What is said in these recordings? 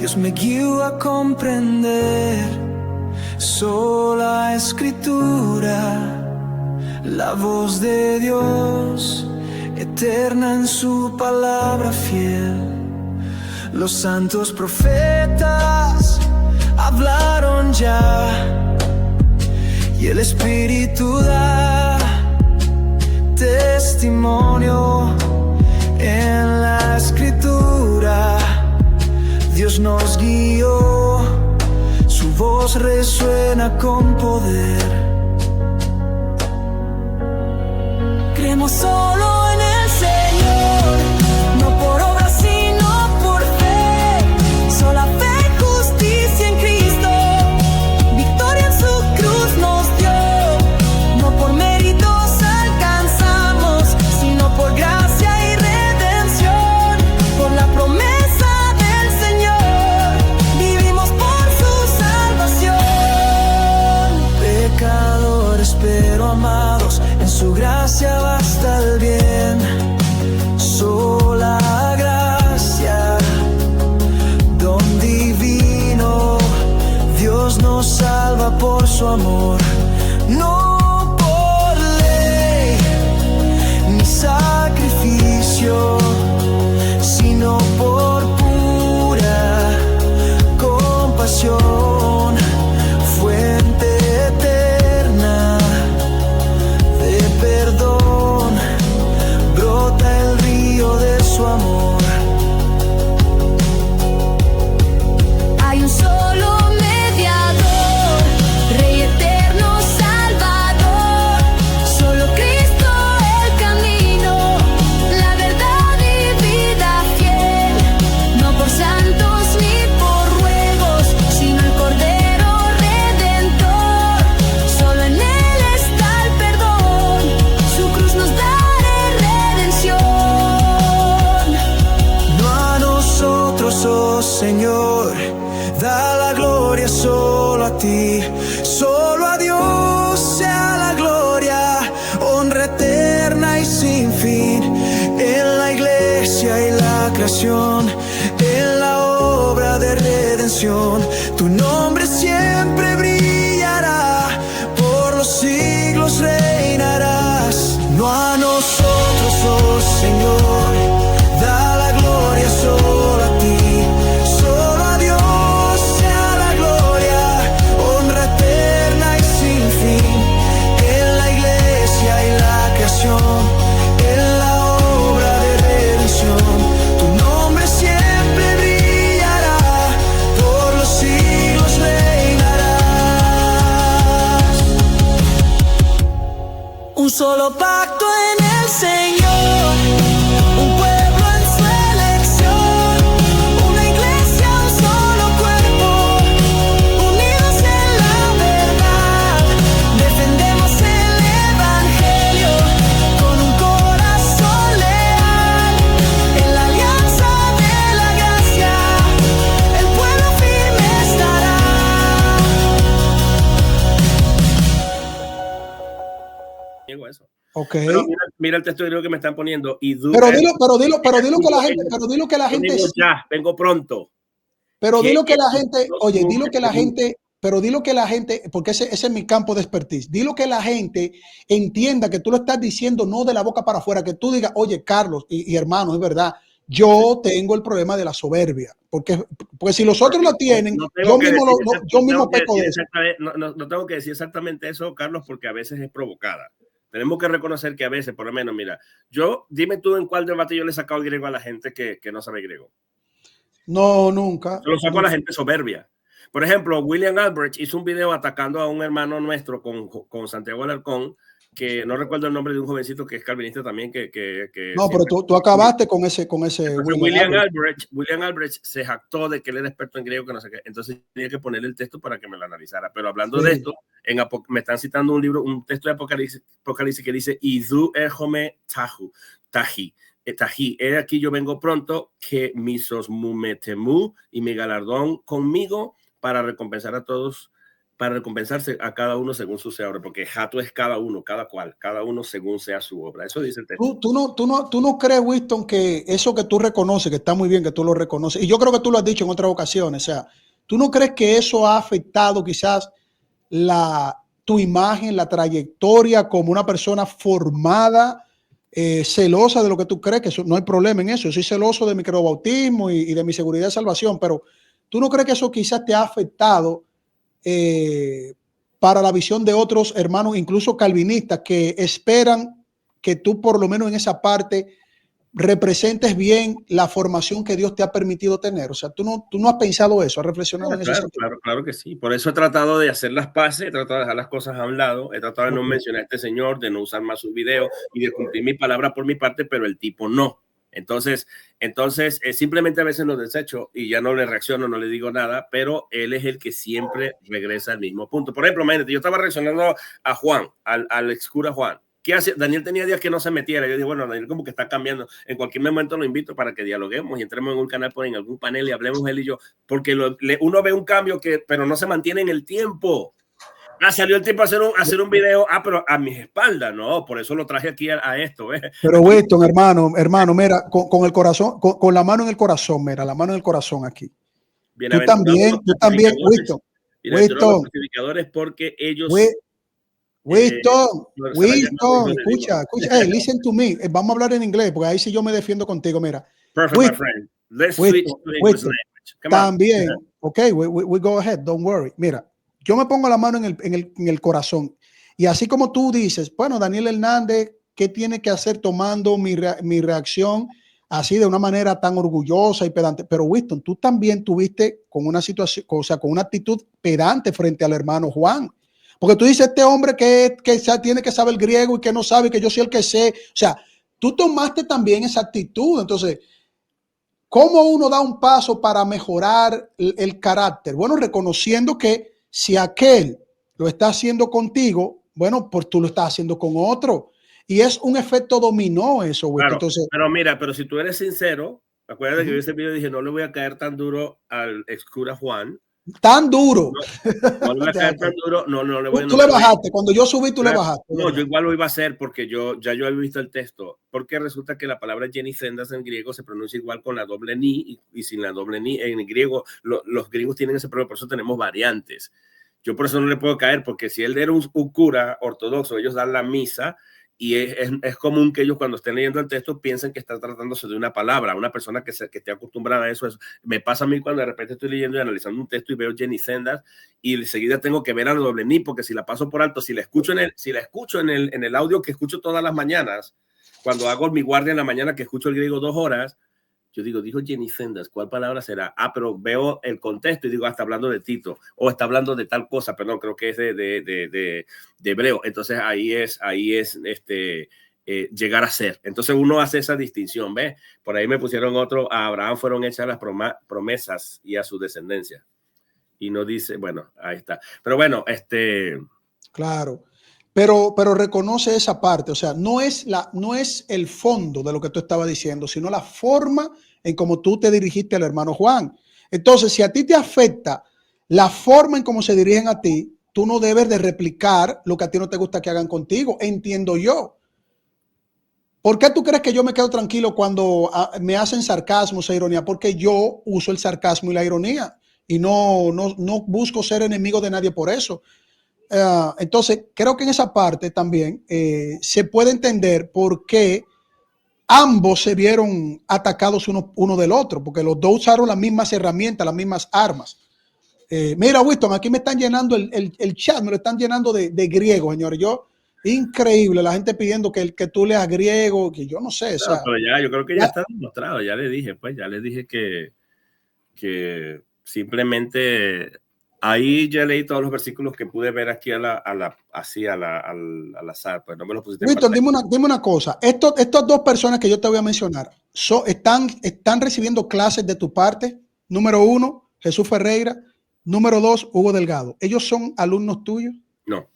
Dios me guió a comprender sola escritura, la voz de Dios, eterna en su palabra fiel. Los santos profetas hablaron ya, y el Espíritu da testimonio en la escritura. Dios nos guió, su voz resuena con poder. Creemos solo en el Señor, no por obras sino por fe. Sola fe y justicia en Cristo, victoria en su cruz nos dio. No por méritos alcanzamos, sino por gracia y redención. Por la promesa del Señor, vivimos por su salvación. Pecadores pero amados, en su gracia basta el bien. Sola gracia, don divino, Dios nos salva por su amor. No por ley ni sacrificio, sino por pura compasión. Fuente eterna de perdón, brota el río de su amor. Hay un solo mediador, Rey eterno, Salvador. Solo Cristo el camino, la verdad y vida fiel. No por santos ni por ruegos, sino el Cordero Redentor. Solo en Él está el perdón, su cruz nos da redención. No a nosotros, oh Señor, da la gloria solo a ti. Solo a Dios sea la gloria, honra eterna y sin fin. En la iglesia y la creación, en la obra de redención, tu nombre siempre brillará, por los siglos reinarás. No a nosotros, oh Señor, da la gloria solo a ti. Solo a Dios sea la gloria, honra eterna y sin fin. En la iglesia y la creación, en la obra de redención, tu nombre siempre brillará, por los siglos reinarás. Un solo pacto en el Señor, un pueblo en su elección, una iglesia, un solo cuerpo, unidos en la verdad. Defendemos el Evangelio con un corazón leal. En la alianza de la gracia, el pueblo firme estará. Digo eso. Ok. Pero mira el texto griego que me están poniendo. Y Pero dilo que la gente, pero dilo que la gente, vengo ya, vengo pronto. pero dilo que la gente, Los oye, dilo que la números. gente, pero dilo que la gente, porque ese es mi campo de expertise. Dilo que la gente entienda que tú lo estás diciendo no de la boca para afuera, que tú digas, oye, Carlos y hermano, es verdad, yo tengo el problema de la soberbia, porque si los otros lo tienen, No tengo que decir yo mismo peco de eso. no tengo que decir exactamente eso, Carlos, porque a veces es provocada. Tenemos que reconocer que a veces, por lo menos, mira, dime tú en cuál debate yo le he sacado el griego a la gente que no sabe griego. No, nunca. Yo lo saco a la gente soberbia. Por ejemplo, William Albrecht hizo un video atacando a un hermano nuestro con Santiago Alarcón, que no recuerdo el nombre de un jovencito que es calvinista también. No, pero tú acabaste con ese William Albrecht se jactó de que él era experto en griego, que no sé qué. Entonces tenía que poner el texto para que me lo analizara. Pero hablando de esto, me están citando un texto de Apocalipsis que dice Idu ejome taji. He aquí yo vengo pronto, que misos mumetemu y mi galardón conmigo para recompensar a todos para recompensarse a cada uno según su obra, porque jato es cada uno, cada uno según sea su obra. Eso dice el texto. ¿Tú no crees, Winston, que eso que tú reconoces, que está muy bien que tú lo reconoces, y yo creo que tú lo has dicho en otras ocasiones, o sea, ¿tú no crees que eso ha afectado quizás tu imagen, la trayectoria como una persona formada, celosa de lo que tú crees? Que eso, no hay problema en eso. Yo soy celoso de mi microbautismo y de mi seguridad de salvación, pero ¿tú no crees que eso quizás te ha afectado para la visión de otros hermanos, incluso calvinistas, que esperan que tú por lo menos en esa parte representes bien la formación que Dios te ha permitido tener? O sea, tú no has pensado eso, has reflexionado en ese sentido. Claro que sí. Por eso he tratado de hacer las paces, he tratado de dejar las cosas a un lado, he tratado de no mencionar a este señor, de no usar más sus videos y de cumplir mi palabra por mi parte, pero el tipo no. Entonces simplemente a veces lo desecho y ya no le reacciono, no le digo nada, pero él es el que siempre regresa al mismo punto. Por ejemplo, imagínate, yo estaba reaccionando a Juan, al ex cura Juan. ¿Qué hace? Daniel tenía días que no se metiera. Yo dije, bueno, Daniel como que está cambiando. En cualquier momento lo invito para que dialoguemos y entremos en un canal, en algún panel y hablemos él y yo, porque uno ve un cambio pero no se mantiene en el tiempo. Salió el tipo a hacer un video, pero a mis espaldas, no, por eso lo traje aquí a esto. Pero Winston, hermano, mira, con el corazón, con la mano en el corazón, mira, la mano en el corazón aquí. Tú también, Winston. Los justificadores porque ellos... Winston, escucha, hey, listen to me. Vamos a hablar en inglés, porque ahí sí yo me defiendo contigo, mira. Perfect, my friend. Let's switch to English language. También, ok, we go ahead, don't worry. Mira, yo me pongo la mano en el corazón. Y así como tú dices, bueno, Daniel Hernández, ¿qué tiene que hacer tomando mi reacción así de una manera tan orgullosa y pedante? Pero Winston, tú también tuviste con una situación, o sea, con una actitud pedante frente al hermano Juan. Porque tú dices, este hombre que tiene que saber griego y que no sabe, que yo soy el que sé. O sea, tú tomaste también esa actitud. Entonces, ¿cómo uno da un paso para mejorar el carácter? Bueno, reconociendo que si aquel lo está haciendo contigo, bueno, pues tú lo estás haciendo con otro. Y es un efecto dominó eso, güey. Claro, Entonces, pero mira, pero si tú eres sincero, acuérdate que yo ese video dije, no le voy a caer tan duro al ex cura Juan. Tan duro. No le voy a caer tan duro, no le voy a... Tú le bajaste, cuando yo subí tú le bajaste. No, yo igual lo iba a hacer porque yo había visto el texto, porque resulta que la palabra Jenny-Zendas en griego se pronuncia igual con la doble ni y sin la doble ni. En griego, los griegos tienen ese problema, por eso tenemos variantes. Yo por eso no le puedo caer, porque si él era un cura ortodoxo, ellos dan la misa, y es común que ellos cuando estén leyendo el texto piensen que está tratándose de una palabra, una persona que esté acostumbrada a eso. Me pasa a mí cuando de repente estoy leyendo y analizando un texto y veo Jenny-Zendas y enseguida tengo que ver a la doble ni, porque si la paso por alto, si la escucho en el audio que escucho todas las mañanas, cuando hago mi guardia en la mañana que escucho el griego 2 horas, yo digo, dijo Jenny-Zendas, ¿cuál palabra será? Pero veo el contexto y digo, está hablando de Tito, o está hablando de tal cosa, perdón, creo que es de hebreo. Entonces ahí es llegar a ser. Entonces uno hace esa distinción, ¿ves? Por ahí me pusieron otro, a Abraham fueron hechas las promesas y a su descendencia. Y no dice, bueno, ahí está. Pero bueno, Claro. Pero reconoce esa parte, o sea, no es el fondo de lo que tú estabas diciendo, sino la forma en cómo tú te dirigiste al hermano Juan. Entonces, si a ti te afecta la forma en cómo se dirigen a ti, tú no debes de replicar lo que a ti no te gusta que hagan contigo, entiendo yo. ¿Por qué tú crees que yo me quedo tranquilo cuando me hacen sarcasmos e ironía? Porque yo uso el sarcasmo y la ironía y no busco ser enemigo de nadie por eso. Entonces, creo que en esa parte también se puede entender por qué ambos se vieron atacados uno del otro, porque los dos usaron las mismas herramientas, las mismas armas. Mira, Winston, aquí me están llenando el chat, me lo están llenando de griego, señores. Increíble, la gente pidiendo que tú leas griego, que yo no sé. O sea, pero yo creo que ya está demostrado, ya le dije que simplemente... Ahí ya leí todos los versículos que pude ver aquí al azar, pues no me los pusiste. Winston, dime una cosa. Estas dos personas que yo te voy a mencionar, ¿están recibiendo clases de tu parte? Número 1, Jesús Ferreira. Número 2, Hugo Delgado. ¿Ellos son alumnos tuyos? No,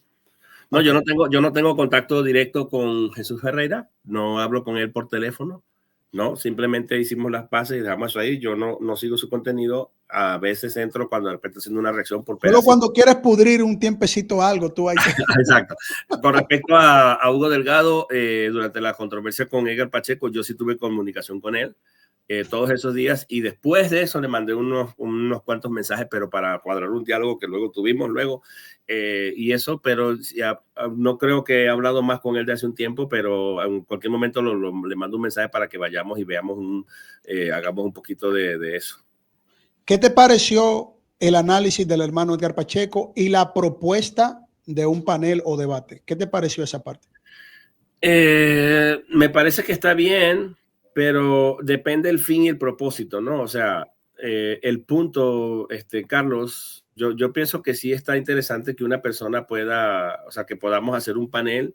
okay. Yo no tengo contacto directo con Jesús Ferreira. No hablo con él por teléfono. No, simplemente hicimos las paces y dejamos eso ahí. Yo no sigo su contenido. A veces entro cuando de repente haciendo una reacción por Solo pedacitos. cuando quieres pudrir un tiempecito algo, tú ahí. Exacto. Con respecto a Hugo Delgado, durante la controversia con Edgar Pacheco, yo sí tuve comunicación con él todos esos días, y después de eso le mandé unos cuantos mensajes, pero para cuadrar un diálogo que luego tuvimos y eso, pero ya, no creo que he hablado más con él de hace un tiempo, pero en cualquier momento le mando un mensaje para que vayamos y veamos hagamos un poquito de eso. ¿Qué te pareció el análisis del hermano Edgar Pacheco y la propuesta de un panel o debate? ¿Qué te pareció esa parte? Me parece que está bien, pero depende del fin y el propósito, ¿no? O sea, el punto, Carlos, yo pienso que sí está interesante que una persona pueda, o sea, que podamos hacer un panel,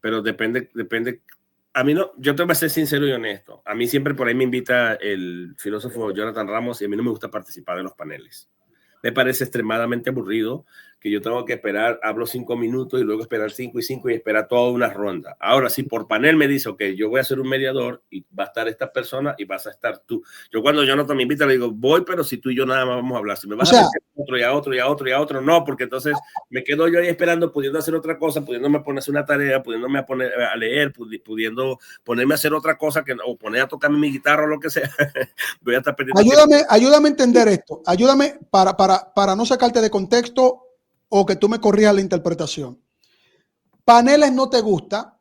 pero depende. A mí no, yo te voy a ser sincero y honesto. A mí siempre por ahí me invita el filósofo Jonathan Ramos y a mí no me gusta participar de los paneles. Me parece extremadamente aburrido que yo tengo que esperar, hablo 5 minutos y luego esperar 5 y 5 y esperar toda una ronda. Ahora, si por panel me dice, ok, yo voy a ser un mediador y va a estar esta persona y vas a estar tú. Yo cuando Jonathan me invita le digo, voy, pero si tú y yo nada más vamos a hablar. Si me vas a meter otro y a otro y a otro y a otro, no, porque entonces me quedo yo ahí esperando, pudiendo hacer otra cosa, pudiéndome poner a hacer una tarea, pudiéndome poner a leer, pudiendo ponerme a hacer otra cosa o poner a tocarme mi guitarra o lo que sea. Voy a estar perdiendo ayúdame a entender esto. Ayúdame para no sacarte de contexto o que tú me corrijas la interpretación. Paneles no te gusta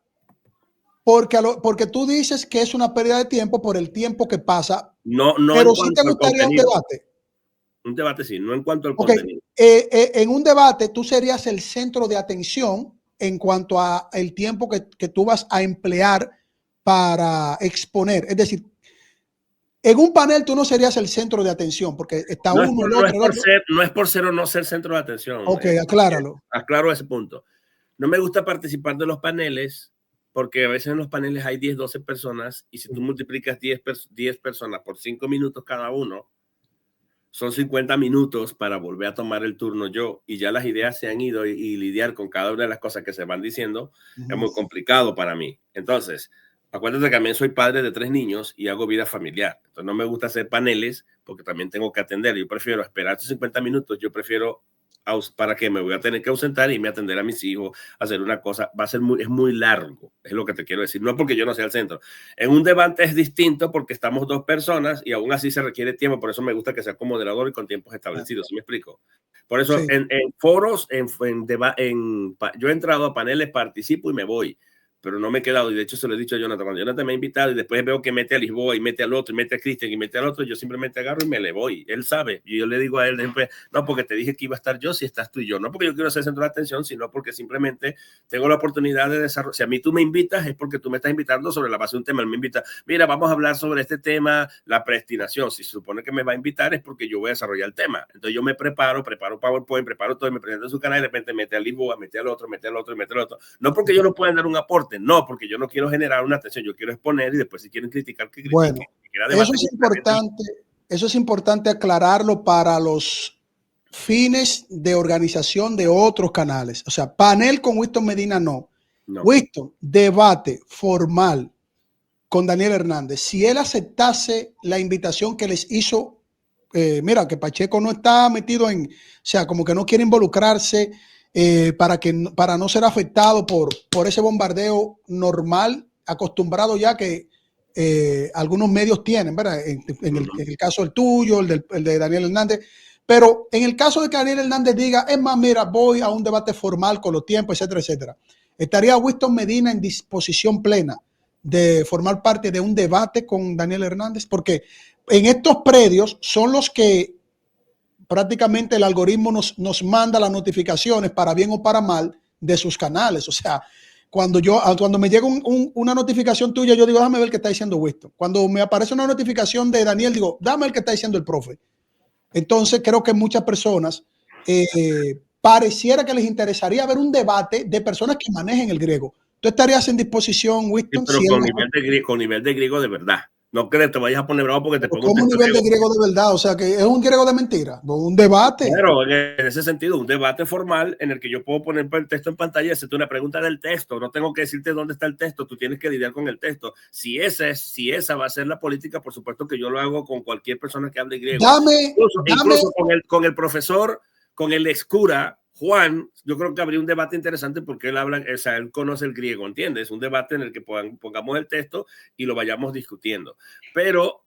porque tú dices que es una pérdida de tiempo por el tiempo que pasa. No, pero sí te gustaría un debate. Un debate sí, no en cuanto al contenido. En un debate tú serías el centro de atención en cuanto a el tiempo que tú vas a emplear para exponer. Es decir, en un panel tú no serías el centro de atención porque está no uno, no es por ser o no ser centro de atención. Ok, acláralo. Aclaro ese punto. No me gusta participar de los paneles porque a veces en los paneles hay 10, 12 personas y si tú multiplicas 10 personas por 5 minutos cada uno, son 50 minutos para volver a tomar el turno yo y ya las ideas se han ido y lidiar con cada una de las cosas que se van diciendo es muy complicado para mí. Entonces, acuérdate que también soy padre de 3 niños y hago vida familiar. Entonces no me gusta hacer paneles porque también tengo que atender. Yo prefiero esperar esos 50 minutos. Yo prefiero para que me voy a tener que ausentar y irme a atender a mis hijos, hacer una cosa. Es muy largo, es lo que te quiero decir. No porque yo no sea el centro. En un debate es distinto porque estamos 2 personas y aún así se requiere tiempo. Por eso me gusta que sea con moderador y con tiempos establecidos. ¿Sí me explico? Por eso sí. en foros, yo he entrado a paneles, participo y me voy. Pero no me he quedado, y de hecho se lo he dicho a Jonathan, cuando Jonathan me ha invitado y después veo que mete a Lisboa y mete al otro y mete a Cristian y mete al otro, yo simplemente agarro y me le voy, él sabe, y yo le digo a él después, no, porque te dije que iba a estar yo si estás tú y yo, no porque yo quiero ser centro de atención, sino porque simplemente tengo la oportunidad de desarrollar, si a mí tú me invitas es porque tú me estás invitando sobre la base de un tema, él me invita, mira, vamos a hablar sobre este tema, la predestinación, si se supone que me va a invitar es porque yo voy a desarrollar el tema, entonces yo me preparo PowerPoint, preparo todo y me presento en su canal y de repente mete a Lisboa, mete al otro, mete al otro y mete al otro, no porque yo no pueda dar un aporte, no, porque yo no quiero generar una atención, yo quiero exponer y después si quieren criticar, que critiquen. Bueno, eso es importante aclararlo para los fines de organización de otros canales. O sea, panel con Winston Medina no. Winston, debate formal con Daniel Hernández. Si él aceptase la invitación que les hizo, mira, que Pacheco no está metido o sea, como que no quiere involucrarse, para no ser afectado por ese bombardeo normal, acostumbrado ya que algunos medios tienen, ¿verdad? En el caso del tuyo, el de Daniel Hernández, pero en el caso de que Daniel Hernández diga, es más, mira, voy a un debate formal con los tiempos, etcétera, etcétera, ¿estaría Winston Medina en disposición plena de formar parte de un debate con Daniel Hernández? Porque en estos predios son los que prácticamente el algoritmo nos manda las notificaciones para bien o para mal de sus canales. O sea, cuando me llega una notificación tuya, yo digo, déjame ver qué está diciendo Winston. Cuando me aparece una notificación de Daniel, digo, dame ver qué está diciendo el profe. Entonces, creo que muchas personas pareciera que les interesaría ver un debate de personas que manejen el griego. ¿Tú estarías en disposición, Winston? Sí, pero con nivel de griego de verdad. No crees, te vayas a poner bravo porque te pongo ¿Cómo un nivel de griego de verdad? O sea, que es un griego de mentira, un debate. Claro, en ese sentido, un debate formal en el que yo puedo poner el texto en pantalla y hacerte una pregunta del texto. No tengo que decirte dónde está el texto, tú tienes que lidiar con el texto. Si esa va a ser la política, por supuesto que yo lo hago con cualquier persona que hable griego. Incluso con el profesor, con el ex cura Juan, yo creo que habría un debate interesante porque él habla, o sea, él conoce el griego, ¿entiendes? Un debate en el que pongamos el texto y lo vayamos discutiendo. Pero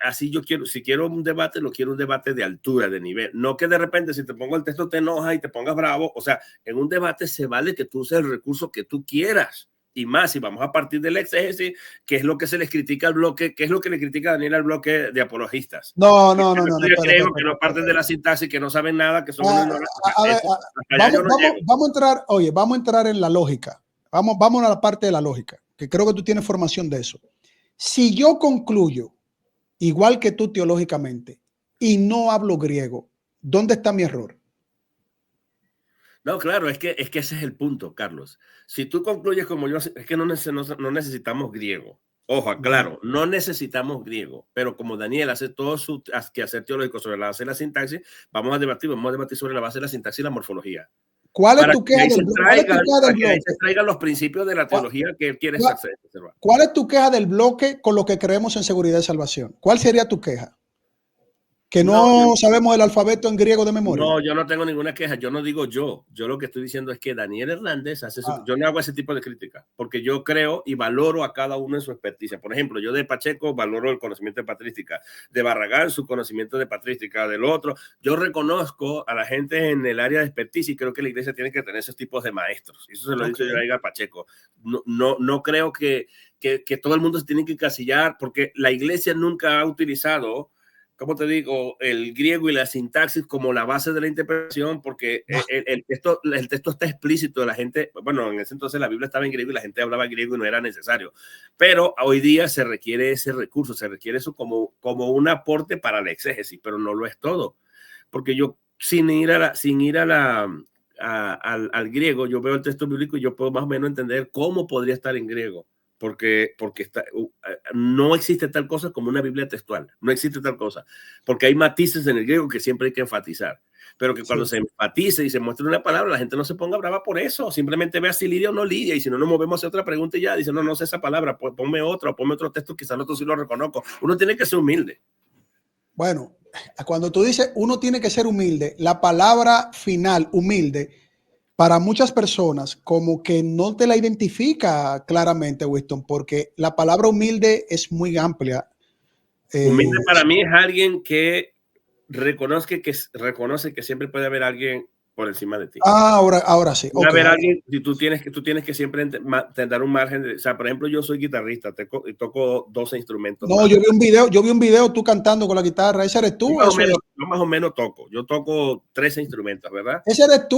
así yo quiero, si quiero un debate, lo quiero un debate de altura, de nivel. No que de repente si te pongo el texto te enojas y te pongas bravo. O sea, en un debate se vale que tú uses el recurso que tú quieras. Y más, si vamos a partir del exégesis, que es lo que se les critica al bloque, que es lo que le critica a Daniel al bloque de apologistas. No. Que no parten de la sintaxis, que no saben nada, que son vamos a entrar en la lógica. Vamos a la parte de la lógica, que creo que tú tienes formación de eso. Si yo concluyo, igual que tú teológicamente, y no hablo griego, ¿dónde está mi error? No, claro, es que ese es el punto, Carlos. Si tú concluyes como yo, es que no necesitamos griego. Ojo, claro, no necesitamos griego, pero como Daniel hace todo su quehacer teológico sobre la base de la sintaxis, vamos a debatir sobre la base de la sintaxis y la morfología. ¿Cuál es tu queja del bloque? Que se traigan los principios de la teología que quieres observar. ¿Cuál es tu queja del bloque con lo que creemos en seguridad y salvación? ¿Cuál sería tu queja? Que no sabemos el alfabeto en griego de memoria. No, yo no tengo ninguna queja. Yo no digo yo. Yo lo que estoy diciendo es que Daniel Hernández hace yo no hago ese tipo de crítica porque yo creo y valoro a cada uno en su experticia. Por ejemplo, yo de Pacheco valoro el conocimiento de patrística, de Barragán su conocimiento de patrística, del otro. Yo reconozco a la gente en el área de experticia y creo que la iglesia tiene que tener esos tipos de maestros. Eso se lo dice yo a Pacheco. No creo que todo el mundo se tiene que encasillar porque la iglesia nunca ha utilizado, ¿cómo te digo?, el griego y la sintaxis como la base de la interpretación, porque el texto está explícito. La gente, bueno, en ese entonces la Biblia estaba en griego y la gente hablaba griego y no era necesario. Pero hoy día se requiere ese recurso, se requiere eso como un aporte para la exégesis, pero no lo es todo. Porque yo, sin ir al griego, yo veo el texto bíblico y yo puedo más o menos entender cómo podría estar en griego. Porque no existe tal cosa como una Biblia textual, no existe tal cosa, porque hay matices en el griego que siempre hay que enfatizar, pero que cuando se enfatice y se muestre una palabra, la gente no se ponga brava por eso, simplemente vea si lidia o no lidia, y si no nos movemos a otra pregunta y ya, dice, no sé esa palabra, pues ponme otra, o ponme otro texto, quizás el otro sí lo reconozco. Uno tiene que ser humilde. Bueno, cuando tú dices uno tiene que ser humilde, la palabra final, humilde, para muchas personas como que no te la identifica claramente, Winston, porque la palabra humilde es muy amplia. Humilde para mí es alguien que reconoce que siempre puede haber alguien por encima de ti. Ahora sí. Puede haber alguien, y tú tienes que siempre dar un margen. O sea, por ejemplo, yo soy guitarrista, toco 12 instrumentos. No, yo vi un video tú cantando con la guitarra. ¿Ese eres tú? Yo más o menos toco. Yo toco 13 instrumentos, ¿verdad? Ese eres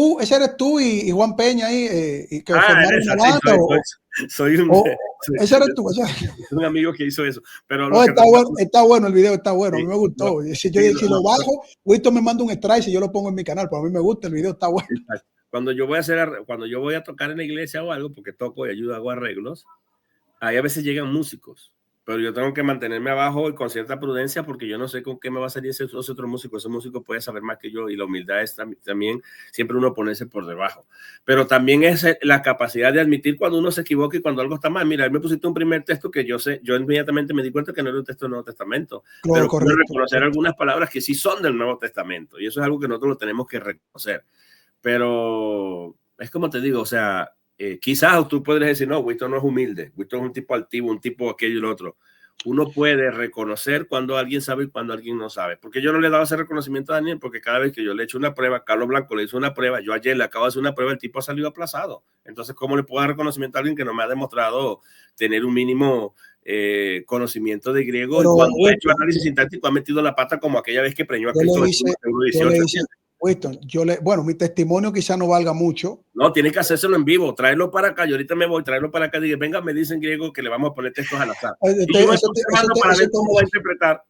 tú y Juan Peña ahí, y que formaron una banda. Ese eres tú. Es un amigo que hizo eso. Pero está bueno el video, está bueno. A mí me gustó. Si lo bajo, Winston me manda un strike si yo lo pongo en mi canal, pero a mí me gusta el video, está bueno. Cuando yo voy a tocar en la iglesia o algo, porque toco y ayudo, hago arreglos, ahí a veces llegan músicos, pero yo tengo que mantenerme abajo y con cierta prudencia porque yo no sé con qué me va a salir ese otro músico. Ese músico puede saber más que yo y la humildad es también siempre uno ponerse por debajo. Pero también es la capacidad de admitir cuando uno se equivoca y cuando algo está mal. Mira, me pusiste un primer texto que yo inmediatamente me di cuenta que no era un texto del Nuevo Testamento. Pero puedo reconocer algunas palabras que sí son del Nuevo Testamento y eso es algo que nosotros lo tenemos que reconocer. Pero es como te digo, o sea, quizás tú podrías decir, no, Winston no es humilde, Winston es un tipo altivo, un tipo aquello y lo otro. Uno puede reconocer cuando alguien sabe y cuando alguien no sabe. Porque yo no le he dado ese reconocimiento a Daniel, porque cada vez que yo le he hecho una prueba, Carlos Blanco le hizo una prueba, yo ayer le acabo de hacer una prueba, el tipo ha salido aplazado. Entonces, ¿cómo le puedo dar reconocimiento a alguien que no me ha demostrado tener un mínimo conocimiento de griego? Y cuando he hecho análisis sintáctico ha metido la pata como aquella vez que preñó a Cristo. Winston, bueno, mi testimonio quizá no valga mucho. No, tiene que hacérselo en vivo, traerlo para acá. Yo ahorita me voy, traerlo para acá. Diga, venga, me dicen griego que le vamos a poner textos al azar. Para ver cómo va a interpretar.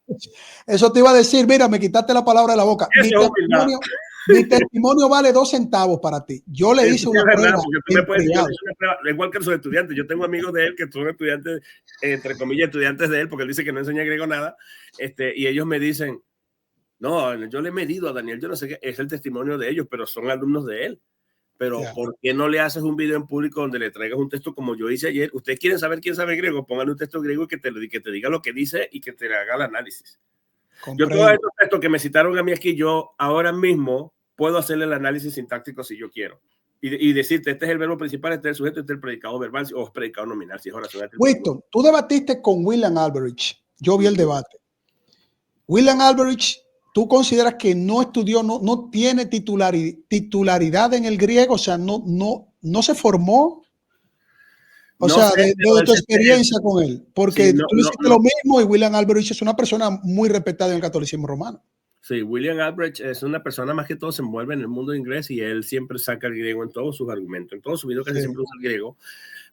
Eso te iba a decir, mira, me quitaste la palabra de la boca. Mi testimonio vale 2 centavos para ti. Yo le hice una prueba en privado. Igual que sus estudiantes. Yo tengo amigos de él que son estudiantes, entre comillas, estudiantes de él, porque él dice que no enseña griego nada. Y ellos me dicen, no, yo le he medido a Daniel, yo no sé qué, es el testimonio de ellos, pero son alumnos de él. Pero ¿por qué no le haces un video en público donde le traigas un texto como yo hice ayer? Ustedes quieren saber quién sabe griego, pónganle un texto griego y que te diga lo que dice y que te haga el análisis. Comprendo. Yo todos estos textos que me citaron a mí aquí, yo ahora mismo puedo hacerle el análisis sintáctico si yo quiero. Y decirte, este es el verbo principal, este es el sujeto, este es el predicado verbal o predicado nominal. Si es oración. Winston, tú debatiste con William Alberich. Yo vi el debate. William Alberich, ¿tú consideras que no estudió, no tiene titularidad en el griego? O sea, no se formó. O sea, de tu experiencia con él. Porque sí, tú hiciste lo mismo y William Alberich es una persona muy respetada en el catolicismo romano. Sí, William Alberich es una persona más que todo se envuelve en el mundo inglés y él siempre saca el griego en todos sus argumentos. En todos sus videos casi siempre usa el griego.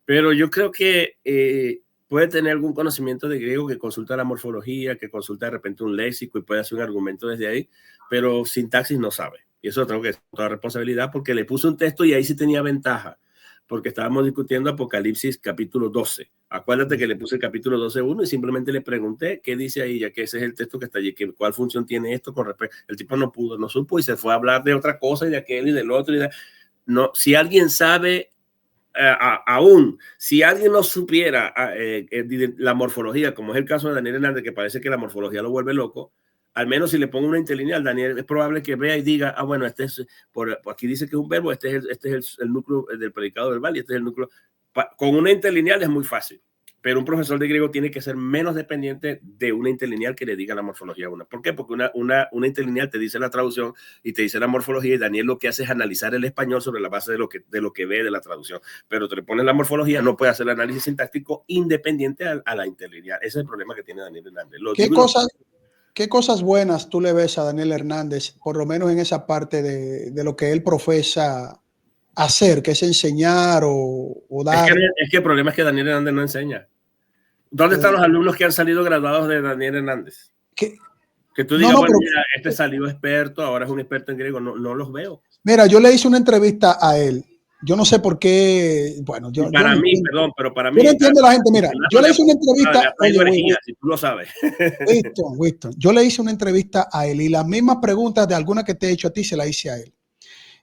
Pero yo creo que puede tener algún conocimiento de griego, que consulta la morfología, que consulta de repente un léxico y puede hacer un argumento desde ahí, pero sintaxis no sabe. Y eso tengo que decir toda responsabilidad porque le puse un texto y ahí sí tenía ventaja, porque estábamos discutiendo Apocalipsis capítulo 12. Acuérdate que le puse el capítulo 12.1 y simplemente le pregunté qué dice ahí, ya que ese es el texto que está allí, que cuál función tiene esto con respecto. El tipo no supo y se fue a hablar de otra cosa y de aquel y del otro. No, si alguien sabe, aún si alguien no supiera la morfología, como es el caso de Daniel Hernández, que parece que la morfología lo vuelve loco, al menos si le pongo una interlineal, Daniel es probable que vea y diga, bueno, este es, por aquí dice que es un verbo, este es el núcleo del predicado verbal y este es el núcleo. Con una interlineal es muy fácil, pero un profesor de griego tiene que ser menos dependiente de una interlineal que le diga la morfología a una. ¿Por qué? Porque una interlineal te dice la traducción y te dice la morfología y Daniel lo que hace es analizar el español sobre la base de lo que ve de la traducción, pero te le pones la morfología, no puede hacer el análisis sintáctico independiente a la interlineal. Ese es el problema que tiene Daniel Hernández. ¿Qué cosas buenas tú le ves a Daniel Hernández, por lo menos en esa parte de lo que él profesa hacer, que es enseñar o dar? Es que el problema es que Daniel Hernández no enseña. ¿Dónde están los alumnos que han salido graduados de Daniel Hernández? Que tú digas, bueno, mira, este salió experto, ahora es un experto en griego. No los veo. Mira, yo le hice una entrevista a él. Yo no sé por qué. Bueno, para mí, yo no entiendo a la gente. Mira, yo le hice una entrevista. Oye, si tú lo sabes. Winston, yo le hice una entrevista a él y las mismas preguntas de alguna que te he hecho a ti se la hice a él.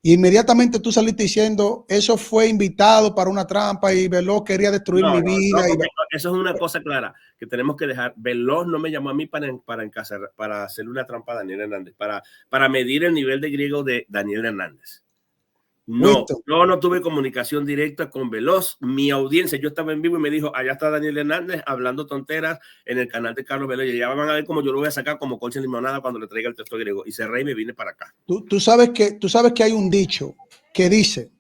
Y inmediatamente tú saliste diciendo, eso fue invitado para una trampa y Veloz quería destruir mi vida. Eso es una cosa clara que tenemos que dejar. Veloz no me llamó a mí para hacerle una trampa a Daniel Hernández, para medir el nivel de griego de Daniel Hernández. No, yo no tuve comunicación directa con Veloz. Mi audiencia, yo estaba en vivo y me dijo, allá está Daniel Hernández hablando tonteras en el canal de Carlos Veloz. Y ya van a ver cómo yo lo voy a sacar como colcha en limonada cuando le traiga el texto griego. Y cerré y me vine para acá. Tú sabes que hay un dicho que dice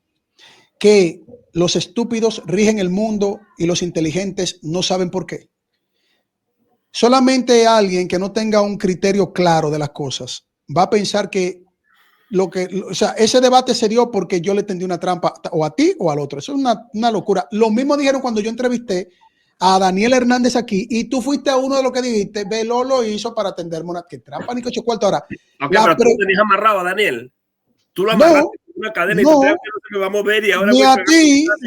que los estúpidos rigen el mundo y los inteligentes no saben por qué. Solamente alguien que no tenga un criterio claro de las cosas va a pensar que o sea, ese debate se dio porque yo le tendí una trampa o a ti o al otro. Eso es una locura. Lo mismo dijeron cuando yo entrevisté a Daniel Hernández aquí y tú fuiste a uno de los que dijiste, Veloz lo hizo para tenderme una trampa ni coche cuarto. Ahora, pero tú tenías amarrado a Daniel. Tú lo amarraste en una cadena y tú crees que no se me va a mover y ahora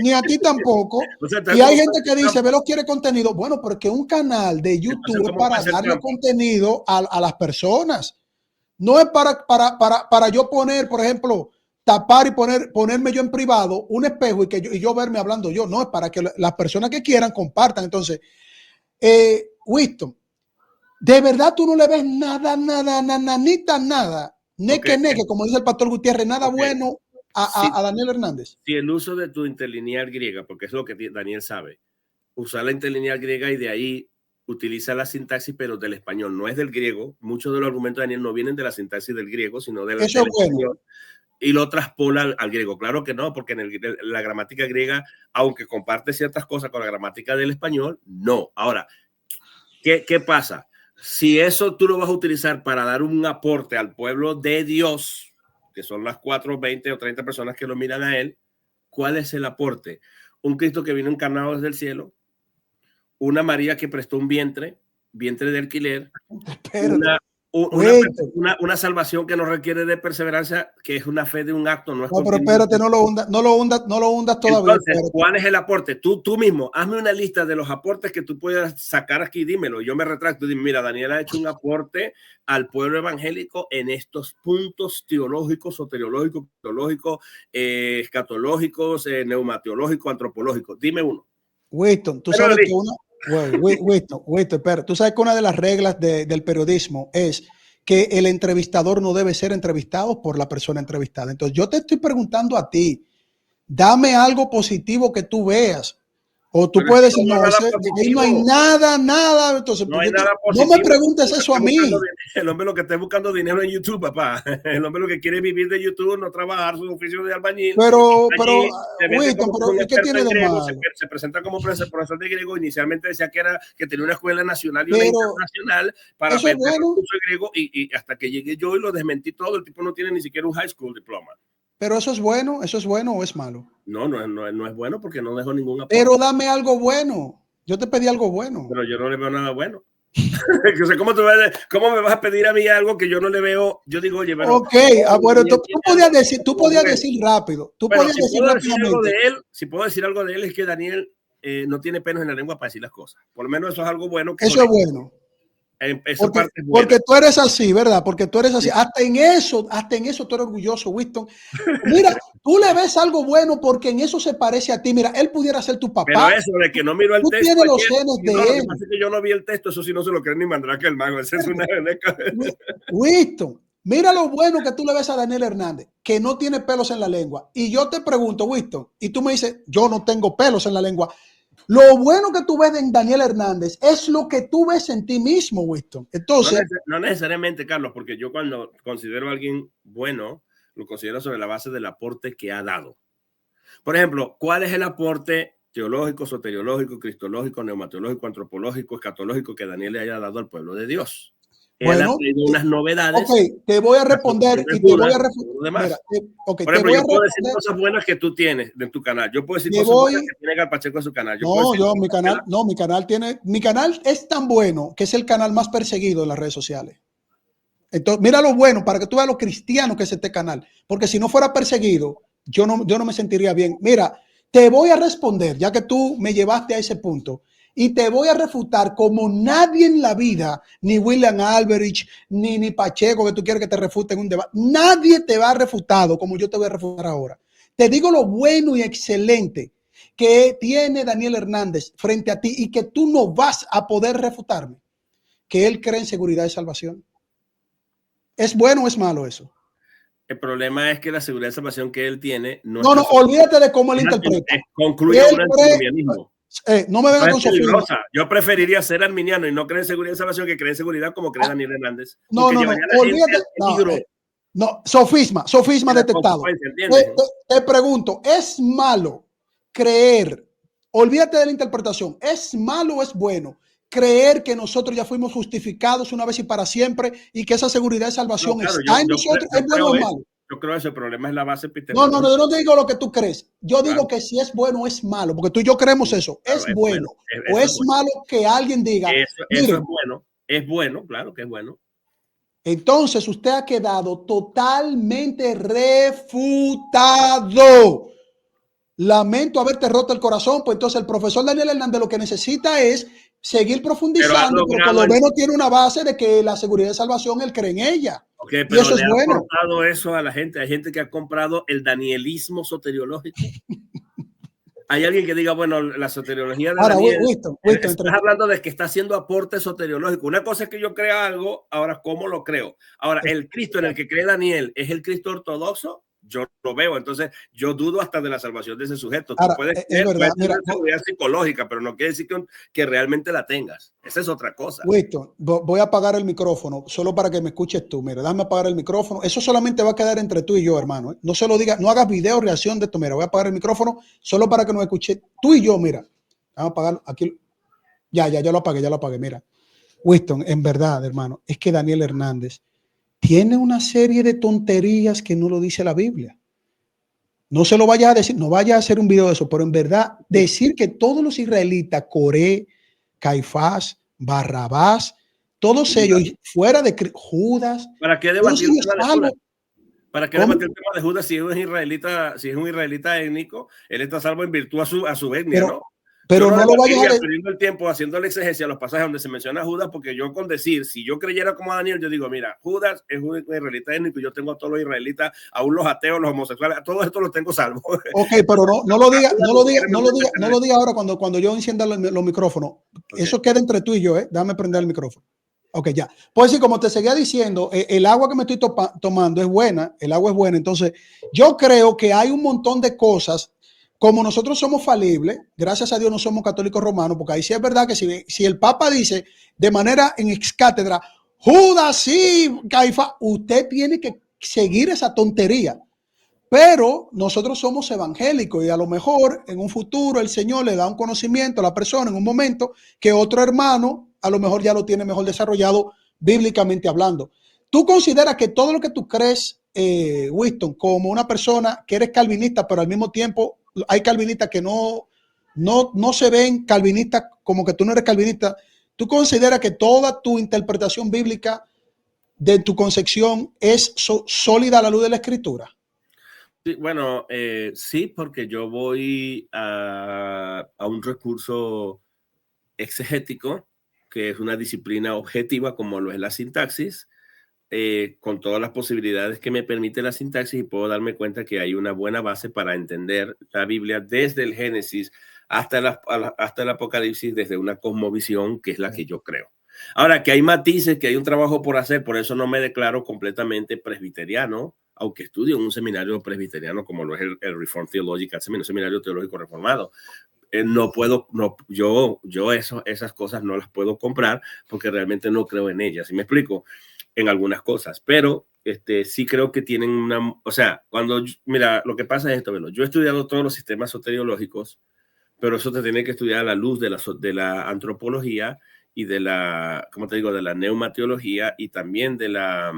ni a ti tampoco. O sea, y hay gente que dice, Veloz quiere contenido. Bueno, porque un canal de YouTube es para darle contenido a las personas. No es para yo poner, por ejemplo, tapar y ponerme yo en privado un espejo y yo verme hablando yo. No, es para que las personas que quieran compartan. Entonces, Winston, ¿de verdad tú no le ves nada, neque, como dice el pastor Gutiérrez, nada bueno a Daniel Hernández? Si el uso de tu interlineal griega, porque es lo que Daniel sabe, usar la interlineal griega y de ahí utiliza la sintaxis, pero del español, no es del griego. Muchos de los argumentos de Daniel no vienen de la sintaxis del griego, sino del español. Y lo traspola al griego. Claro que no, porque en la gramática griega, aunque comparte ciertas cosas con la gramática del español, no. Ahora, ¿qué pasa? Si eso tú lo vas a utilizar para dar un aporte al pueblo de Dios, que son las 4, 20 o 30 personas que lo miran a él, ¿cuál es el aporte? Un Cristo que vino encarnado desde el cielo, una María que prestó un vientre de alquiler, una salvación que no requiere de perseverancia, que es una fe de un acto, no es no, pero espérate, no lo hundas todavía. Entonces, ¿cuál es el aporte? Tú mismo, hazme una lista de los aportes que tú puedas sacar aquí, dímelo, yo me retracto, dime, mira, Daniel ha hecho un aporte al pueblo evangélico en estos puntos teológicos, soteriológicos, teológicos, escatológicos, neumateológicos, antropológicos, dime uno. Winston, tú sabes que Winston, espera, tú sabes que una de las reglas del periodismo es que el entrevistador no debe ser entrevistado por la persona entrevistada. Entonces, yo te estoy preguntando a ti, dame algo positivo que tú veas. O tú puedes decir, no, ahí no hay nada. Entonces, no hay nada positivo. No me preguntes eso a mí. El hombre lo que está buscando dinero en YouTube, papá. El hombre lo que quiere vivir de YouTube, no trabajar su oficio de albañil. Pero ¿qué tiene de malo? Se presenta como profesor de griego. Inicialmente decía que tenía una escuela nacional y una internacional para aprender el curso de griego. Y hasta que llegué yo y lo desmentí todo, el tipo no tiene ni siquiera un high school diploma. Pero ¿eso es bueno o es malo? No es bueno porque no dejo ningún aporte. Pero dame algo bueno. Yo te pedí algo bueno. Pero yo no le veo nada bueno. ¿Cómo me vas a pedir a mí algo que yo no le veo? Yo digo, oye, pero... Ok, bueno, tú podías decir rápido. Tú podías decir rápidamente. Si puedo decir algo de él es que Daniel no tiene pelos en la lengua para decir las cosas. Por lo menos eso es algo bueno. Eso es bueno. Porque tú eres así, ¿verdad? Porque tú eres así. Sí. Hasta en eso tú eres orgulloso, Winston. Mira, tú le ves algo bueno porque en eso se parece a ti. Mira, él pudiera ser tu papá. Pero eso de que no miro el texto. Tú tienes los genes de él. Que yo no vi el texto, eso sí no se lo cree ni Mandrake el mago. Esa es una... Winston, mira lo bueno que tú le ves a Daniel Hernández, que no tiene pelos en la lengua. Y yo te pregunto, Winston, y tú me dices, yo no tengo pelos en la lengua. Lo bueno que tú ves en Daniel Hernández es lo que tú ves en ti mismo, Winston. Entonces, no necesariamente, Carlos, porque yo cuando considero a alguien bueno, lo considero sobre la base del aporte que ha dado. Por ejemplo, ¿cuál es el aporte teológico, soteriológico, cristológico, neumateológico, antropológico, escatológico que Daniel le haya dado al pueblo de Dios? Bueno, ha traído unas novedades. Ok, te voy a responder y te voy a refutar. Por ejemplo, yo puedo decir cosas buenas que tú tienes en tu canal. Yo puedo decir cosas buenas que tiene Galpacheco en su canal. Mi canal es tan bueno que es el canal más perseguido en las redes sociales. Entonces, mira lo bueno para que tú veas lo cristiano que es este canal. Porque si no fuera perseguido, yo no me sentiría bien. Mira, te voy a responder, ya que tú me llevaste a ese punto. Y te voy a refutar como nadie en la vida, ni William Alberich, ni Pacheco, que tú quieres que te refute en un debate. Nadie te va a refutado como yo te voy a refutar ahora. Te digo lo bueno y excelente que tiene Daniel Hernández frente a ti y que tú no vas a poder refutarme. Que él cree en seguridad y salvación. ¿Es bueno o es malo eso? El problema es que la seguridad de salvación que él tiene... No, olvídate de cómo él interpreta. Concluye un antinomianismo. No me vengan con sofisma. Yo preferiría ser arminiano y no creer en seguridad y salvación que creer en seguridad como cree Daniel Hernández. Olvídate. Sofisma detectado. Te pregunto, ¿es malo creer? Olvídate de la interpretación. ¿Es malo o es bueno creer que nosotros ya fuimos justificados una vez y para siempre y que esa seguridad de salvación está en nosotros? ¿Es bueno o es malo? Yo creo que ese problema es la base epistemológica. No, yo no te digo lo que tú crees. Yo digo que si es bueno o es malo, porque tú y yo creemos eso. ¿Es bueno o es malo que alguien diga? Eso es bueno, claro que es bueno. Entonces usted ha quedado totalmente refutado. Lamento haberte roto el corazón, pues entonces el profesor Daniel Hernández lo que necesita es seguir profundizando, pero por lo menos tiene una base de que la seguridad de salvación él cree en ella. Okay, pero y eso es bueno. Aportado eso a la gente. Hay gente que ha comprado el danielismo soteriológico. Hay alguien que diga, bueno, la soteriología de Daniel, estás hablando de que está haciendo aporte soteriológico. Una cosa es que yo crea algo, ahora ¿cómo lo creo? Ahora, el Cristo en el que cree Daniel, ¿es el Cristo ortodoxo? Yo lo veo, entonces yo dudo hasta de la salvación de ese sujeto. Ahora, tú puedes tener seguridad psicológica, pero no quiere decir que realmente la tengas. Esa es otra cosa. Winston, voy a apagar el micrófono solo para que me escuches tú. Mira, déjame apagar el micrófono. Eso solamente va a quedar entre tú y yo, hermano. No se lo digas, no hagas video reacción de esto. Mira, voy a apagar el micrófono solo para que nos escuche tú y yo. Mira, vamos a apagarlo aquí. Ya lo apagué. Mira, Winston, en verdad, hermano, es que Daniel Hernández tiene una serie de tonterías que no lo dice la Biblia. No se lo vayas a decir, no vayas a hacer un video de eso, pero en verdad decir que todos los israelitas, Coré, Caifás, Barrabás, todos ellos, fuera de Judas. ¿Para qué debatir el tema de Judas? ¿Para qué debatir el tema de Judas si es un israelita étnico? Él está salvo en virtud a su etnia, ¿no? Pero no lo vayas a perdiendo el tiempo haciendo la exegesia a los pasajes donde se menciona a Judas, porque yo con decir, si yo creyera como Daniel, yo digo, mira, Judas es un israelita étnico, yo tengo a todos los israelitas, aún los ateos, los homosexuales, a todos estos los tengo salvos. Ok, pero no lo diga ahora cuando yo encienda los micrófonos. Okay. Eso queda entre tú y yo, Dame prender el micrófono. Ok, ya. Pues sí, como te seguía diciendo, el agua que me estoy tomando es buena, el agua es buena. Entonces, yo creo que hay un montón de cosas. Como nosotros somos falibles, gracias a Dios no somos católicos romanos, porque ahí sí es verdad que si el Papa dice de manera en ex cátedra, Judas sí, Caifás, usted tiene que seguir esa tontería. Pero nosotros somos evangélicos y a lo mejor en un futuro el Señor le da un conocimiento a la persona en un momento que otro hermano a lo mejor ya lo tiene mejor desarrollado bíblicamente hablando. ¿Tú consideras que todo lo que tú crees, Winston, como una persona que eres calvinista, pero al mismo tiempo hay calvinistas que no se ven calvinistas como que tú no eres calvinista? ¿Tú consideras que toda tu interpretación bíblica de tu concepción es sólida a la luz de la Escritura? Sí, bueno, sí, porque yo voy a un recurso exegético, que es una disciplina objetiva como lo es la sintaxis, con todas las posibilidades que me permite la sintaxis, y puedo darme cuenta que hay una buena base para entender la Biblia desde el Génesis hasta el Apocalipsis, desde una cosmovisión que es la que yo creo. Ahora, que hay matices, que hay un trabajo por hacer, por eso no me declaro completamente presbiteriano, aunque estudio en un seminario presbiteriano como lo es el Reformed Theological Seminary, seminario teológico reformado. Esas cosas no las puedo comprar porque realmente no creo en ellas. ¿Sí me explico? En algunas cosas, pero sí creo que tienen o sea, mira, lo que pasa es esto, ¿verdad? Yo he estudiado todos los sistemas soteriológicos, pero eso te tiene que estudiar a la luz de la antropología y de la, ¿cómo te digo?, de la neumateología, y también de la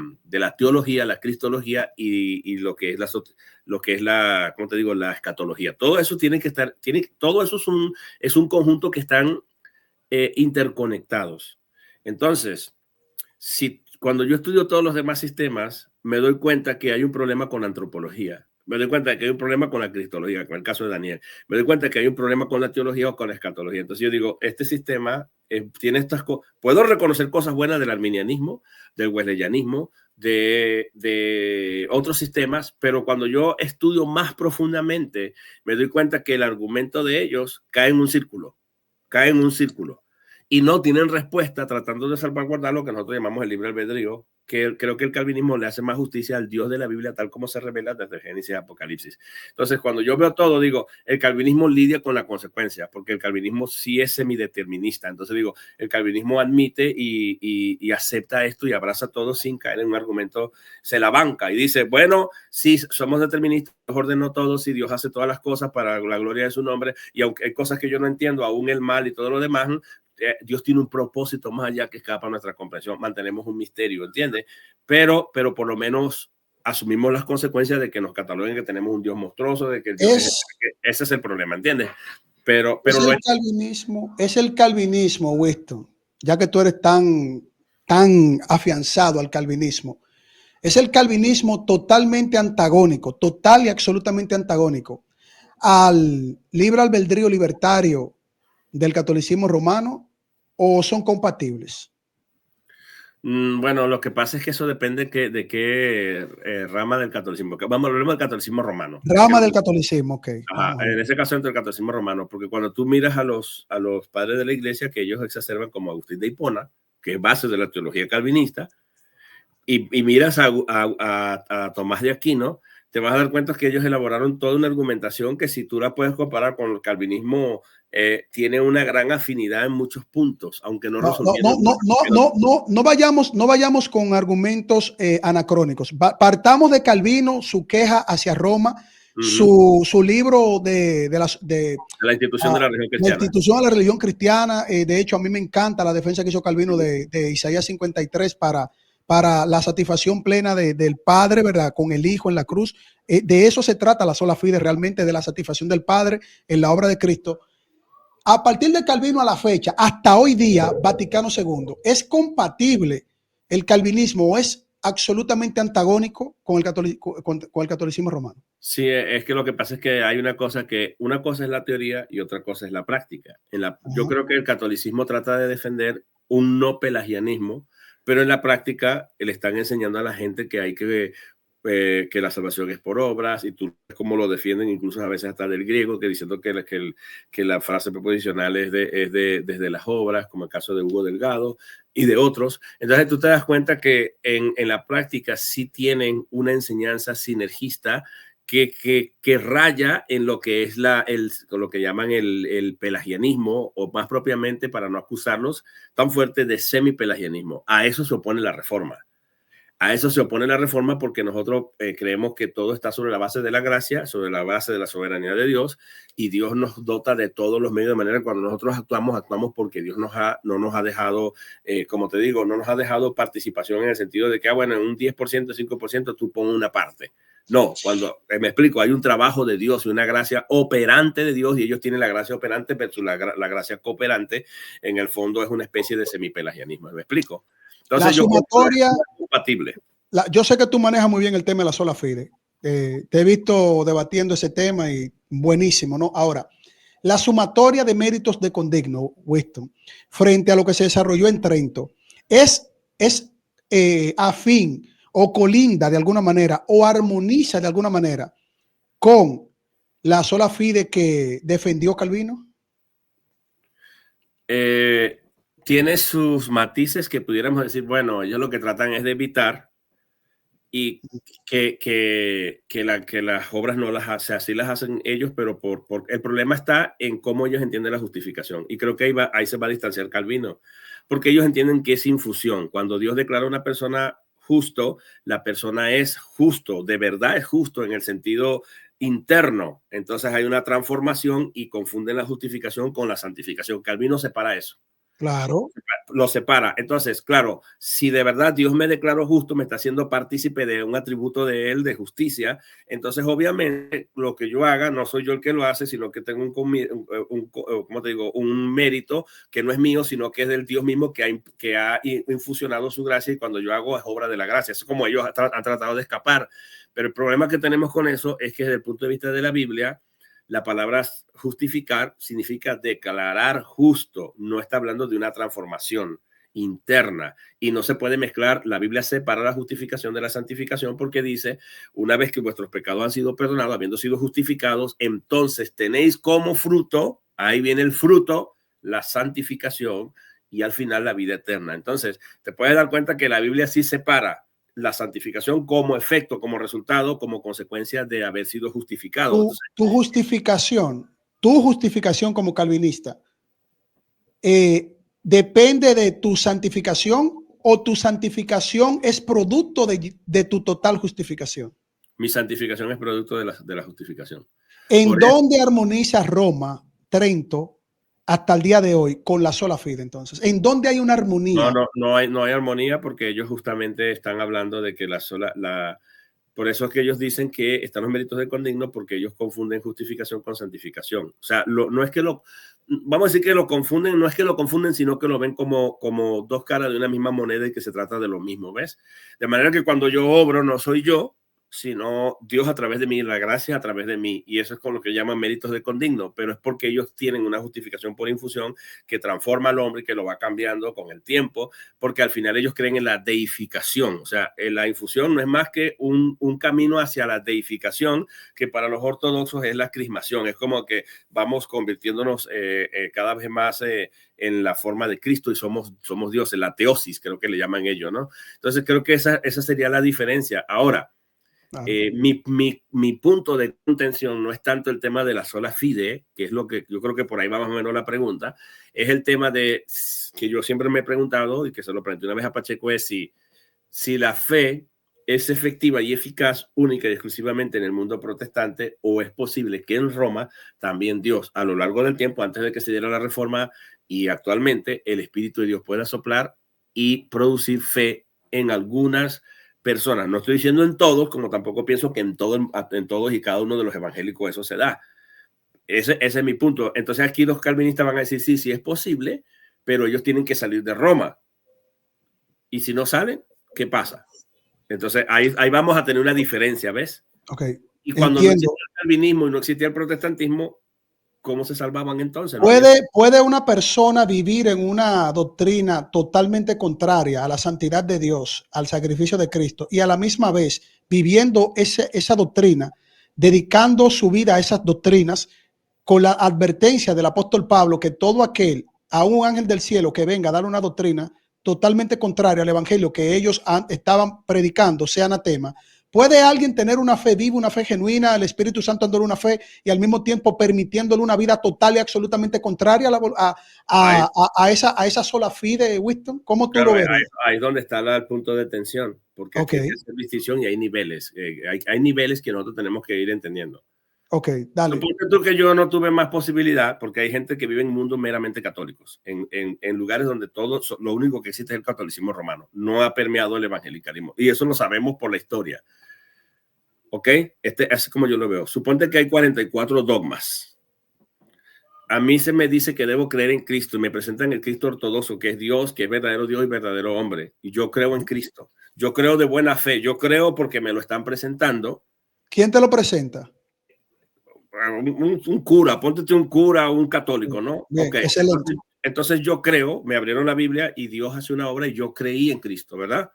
teología, la cristología y lo que es la, ¿cómo te digo?, la escatología. Todo eso tiene que estar, todo eso es un conjunto que están interconectados. Entonces, cuando yo estudio todos los demás sistemas, me doy cuenta que hay un problema con la antropología. Me doy cuenta que hay un problema con la cristología, con el caso de Daniel. Me doy cuenta que hay un problema con la teología o con la escatología. Entonces yo digo, este sistema tiene estas cosas. Puedo reconocer cosas buenas del arminianismo, del wesleyanismo, de otros sistemas, pero cuando yo estudio más profundamente, me doy cuenta que el argumento de ellos cae en un círculo. Y no tienen respuesta, tratando de salvaguardar lo que nosotros llamamos el libre albedrío, que creo que el calvinismo le hace más justicia al Dios de la Biblia tal como se revela desde Génesis y Apocalipsis. Entonces, cuando yo veo todo, digo, el calvinismo lidia con la consecuencia, porque el calvinismo sí es semideterminista. Entonces digo, el calvinismo admite y acepta esto y abraza todo sin caer en un argumento, se la banca y dice, bueno, sí, somos deterministas, Dios ordenó todo, sí, Dios hace todas las cosas para la gloria de su nombre, y aunque hay cosas que yo no entiendo, aún el mal y todo lo demás, Dios tiene un propósito más allá que escapa a nuestra comprensión. Mantenemos un misterio, ¿entiendes? Pero por lo menos asumimos las consecuencias de que nos cataloguen que tenemos un Dios monstruoso, de que ese es el problema, ¿entiendes? Pero es el calvinismo, Winston, ya que tú eres tan afianzado al calvinismo. Es el calvinismo totalmente antagónico, total y absolutamente antagónico al libre albedrío libertario del catolicismo romano, o son compatibles? Bueno, lo que pasa es que eso depende de qué rama del catolicismo. Vamos a hablar del catolicismo romano. Rama del catolicismo, ok. Ajá, en ese caso entre el catolicismo romano, porque cuando tú miras a los padres de la iglesia, que ellos exacerban como Agustín de Hipona, que es base de la teología calvinista, y miras a Tomás de Aquino, te vas a dar cuenta que ellos elaboraron toda una argumentación que, si tú la puedes comparar con el calvinismo, tiene una gran afinidad en muchos puntos, aunque no resolvieron. No vayamos con argumentos anacrónicos. Partamos de Calvino, su queja hacia Roma, su libro de la institución de la religión cristiana. La institución de la religión cristiana. De hecho, a mí me encanta la defensa que hizo Calvino de Isaías 53 para la satisfacción plena del Padre, ¿verdad? Con el Hijo en la cruz. De eso se trata la sola fide, realmente, de la satisfacción del Padre en la obra de Cristo. a partir de Calvino a la fecha, hasta hoy día, Vaticano II, ¿es compatible el calvinismo o es absolutamente antagónico con el catolicismo romano? Sí, es que lo que pasa es que hay una cosa es la teoría y otra cosa es la práctica. Yo creo que el catolicismo trata de defender un no pelagianismo, pero en la práctica le están enseñando a la gente que hay que la salvación es por obras, y tú ves cómo lo defienden, incluso a veces hasta del griego, que diciendo que la frase preposicional es desde las obras, como el caso de Hugo Delgado y de otros. Entonces tú te das cuenta que en la práctica sí tienen una enseñanza sinergista que raya en lo que es lo que llaman el pelagianismo, o más propiamente, para no acusarlos tan fuerte, de semipelagianismo. A eso se opone la reforma. A eso se opone la reforma porque nosotros creemos que todo está sobre la base de la gracia, sobre la base de la soberanía de Dios, y Dios nos dota de todos los medios, de manera que cuando nosotros actuamos porque Dios no nos ha dejado, como te digo, no nos ha dejado participación en el sentido de que, bueno, en un 10%, 5% tú pones una parte. No, cuando me explico, hay un trabajo de Dios y una gracia operante de Dios, y ellos tienen la gracia operante, pero la gracia cooperante en el fondo es una especie de semipelagianismo. ¿Me explico? Entonces, la sumatoria, compatible. Yo sé que tú manejas muy bien el tema de la sola fide. Te he visto debatiendo ese tema y buenísimo, ¿no? Ahora, la sumatoria de méritos de Condigno, Winston, frente a lo que se desarrolló en Trento, es afín o colinda de alguna manera o armoniza de alguna manera con la sola fide que defendió Calvino. Tiene sus matices que pudiéramos decir, bueno, ellos lo que tratan es de evitar y que las obras no las hacen, así las hacen ellos, pero el problema está en cómo ellos entienden la justificación. Y creo que ahí se va a distanciar Calvino, porque ellos entienden que es infusión. Cuando Dios declara a una persona justo, la persona es justo, de verdad es justo en el sentido interno. Entonces hay una transformación y confunden la justificación con la santificación. Calvino separa eso. Claro. Lo separa. Entonces, claro, si de verdad Dios me declaró justo, me está haciendo partícipe de un atributo de él, de justicia. Entonces, obviamente, lo que yo haga, no soy yo el que lo hace, sino que tengo ¿cómo te digo? Un mérito que no es mío, sino que es del Dios mismo que ha infusionado su gracia, y cuando yo hago es obra de la gracia. Eso es como ellos han tratado de escapar. Pero el problema que tenemos con eso es que desde el punto de vista de la Biblia, la palabra justificar significa declarar justo, no está hablando de una transformación interna, y no se puede mezclar. La Biblia separa la justificación de la santificación, porque dice, una vez que vuestros pecados han sido perdonados, habiendo sido justificados, entonces tenéis como fruto, ahí viene el fruto, la santificación, y al final la vida eterna. Entonces, te puedes dar cuenta que la Biblia sí separa la santificación como efecto, como resultado, como consecuencia de haber sido justificado. Tu justificación como calvinista, depende de tu santificación, o tu santificación es producto de tu total justificación. Mi santificación es producto de la justificación. ¿En dónde armoniza Roma, Trento, hasta el día de hoy con la sola fide? Entonces, ¿en dónde hay una armonía? No hay armonía, porque ellos justamente están hablando de que por eso es que ellos dicen que están los méritos de Condigno, porque ellos confunden justificación con santificación. O sea, no es que vamos a decir que lo confunden, no es que lo confunden, sino que lo ven como dos caras de una misma moneda, y que se trata de lo mismo, ¿ves? De manera que cuando yo obro, no soy yo, sino Dios a través de mí, la gracia a través de mí, y eso es con lo que llaman méritos de Condigno, pero es porque ellos tienen una justificación por infusión que transforma al hombre y que lo va cambiando con el tiempo, porque al final ellos creen en la deificación. O sea, la infusión no es más que un camino hacia la deificación, que para los ortodoxos es la crismación. Es como que vamos convirtiéndonos cada vez más en la forma de Cristo, y somos dioses, la teosis, creo que le llaman ellos, ¿no? Entonces creo que esa sería la diferencia. Ahora, mi punto de contención no es tanto el tema de la sola fide, que es lo que yo creo que por ahí va más o menos la pregunta, es el tema que yo siempre me he preguntado, y que se lo pregunté una vez a Pacheco, es si la fe es efectiva y eficaz única y exclusivamente en el mundo protestante, o es posible que en Roma también Dios, a lo largo del tiempo, antes de que se diera la reforma y actualmente, el Espíritu de Dios pueda soplar y producir fe en algunas personas. No estoy diciendo en todos, como tampoco pienso que en todos y cada uno de los evangélicos eso se da. Ese es mi punto. Entonces aquí los calvinistas van a decir, sí, sí es posible, pero ellos tienen que salir de Roma. Y si no salen, ¿qué pasa? Entonces ahí vamos a tener una diferencia, ¿ves? Okay. Y cuando no existía el calvinismo y no existía el protestantismo, ¿cómo se salvaban entonces? ¿Puede una persona vivir en una doctrina totalmente contraria a la santidad de Dios, al sacrificio de Cristo, y a la misma vez viviendo esa doctrina, dedicando su vida a esas doctrinas, con la advertencia del apóstol Pablo que todo aquel, a un ángel del cielo que venga a dar una doctrina totalmente contraria al evangelio que ellos estaban predicando, sea anatema? ¿Puede alguien tener una fe viva, una fe genuina, al Espíritu Santo dándole una fe y al mismo tiempo permitiéndole una vida total y absolutamente contraria a esa sola fe de Winston? ¿Cómo tú lo ves? Ahí es donde está el punto de tensión, porque aquí hay que hacer distinción y hay niveles. Hay niveles que nosotros tenemos que ir entendiendo. Ok, dale. Supongo tú que yo no tuve más posibilidad, porque hay gente que vive en mundos meramente católicos, en lugares donde lo único que existe es el catolicismo romano. No ha permeado el evangelicalismo. Y eso lo sabemos por la historia. ¿Ok? Es como yo lo veo. Suponte que hay 44 dogmas. A mí se me dice que debo creer en Cristo y me presentan el Cristo ortodoxo, que es Dios, que es verdadero Dios y verdadero hombre. Y yo creo en Cristo. Yo creo de buena fe. Yo creo porque me lo están presentando. ¿Quién te lo presenta? Un cura, póntete un cura o un católico, ¿no? Bien, okay. Entonces yo creo, me abrieron la Biblia y Dios hace una obra y yo creí en Cristo, ¿verdad?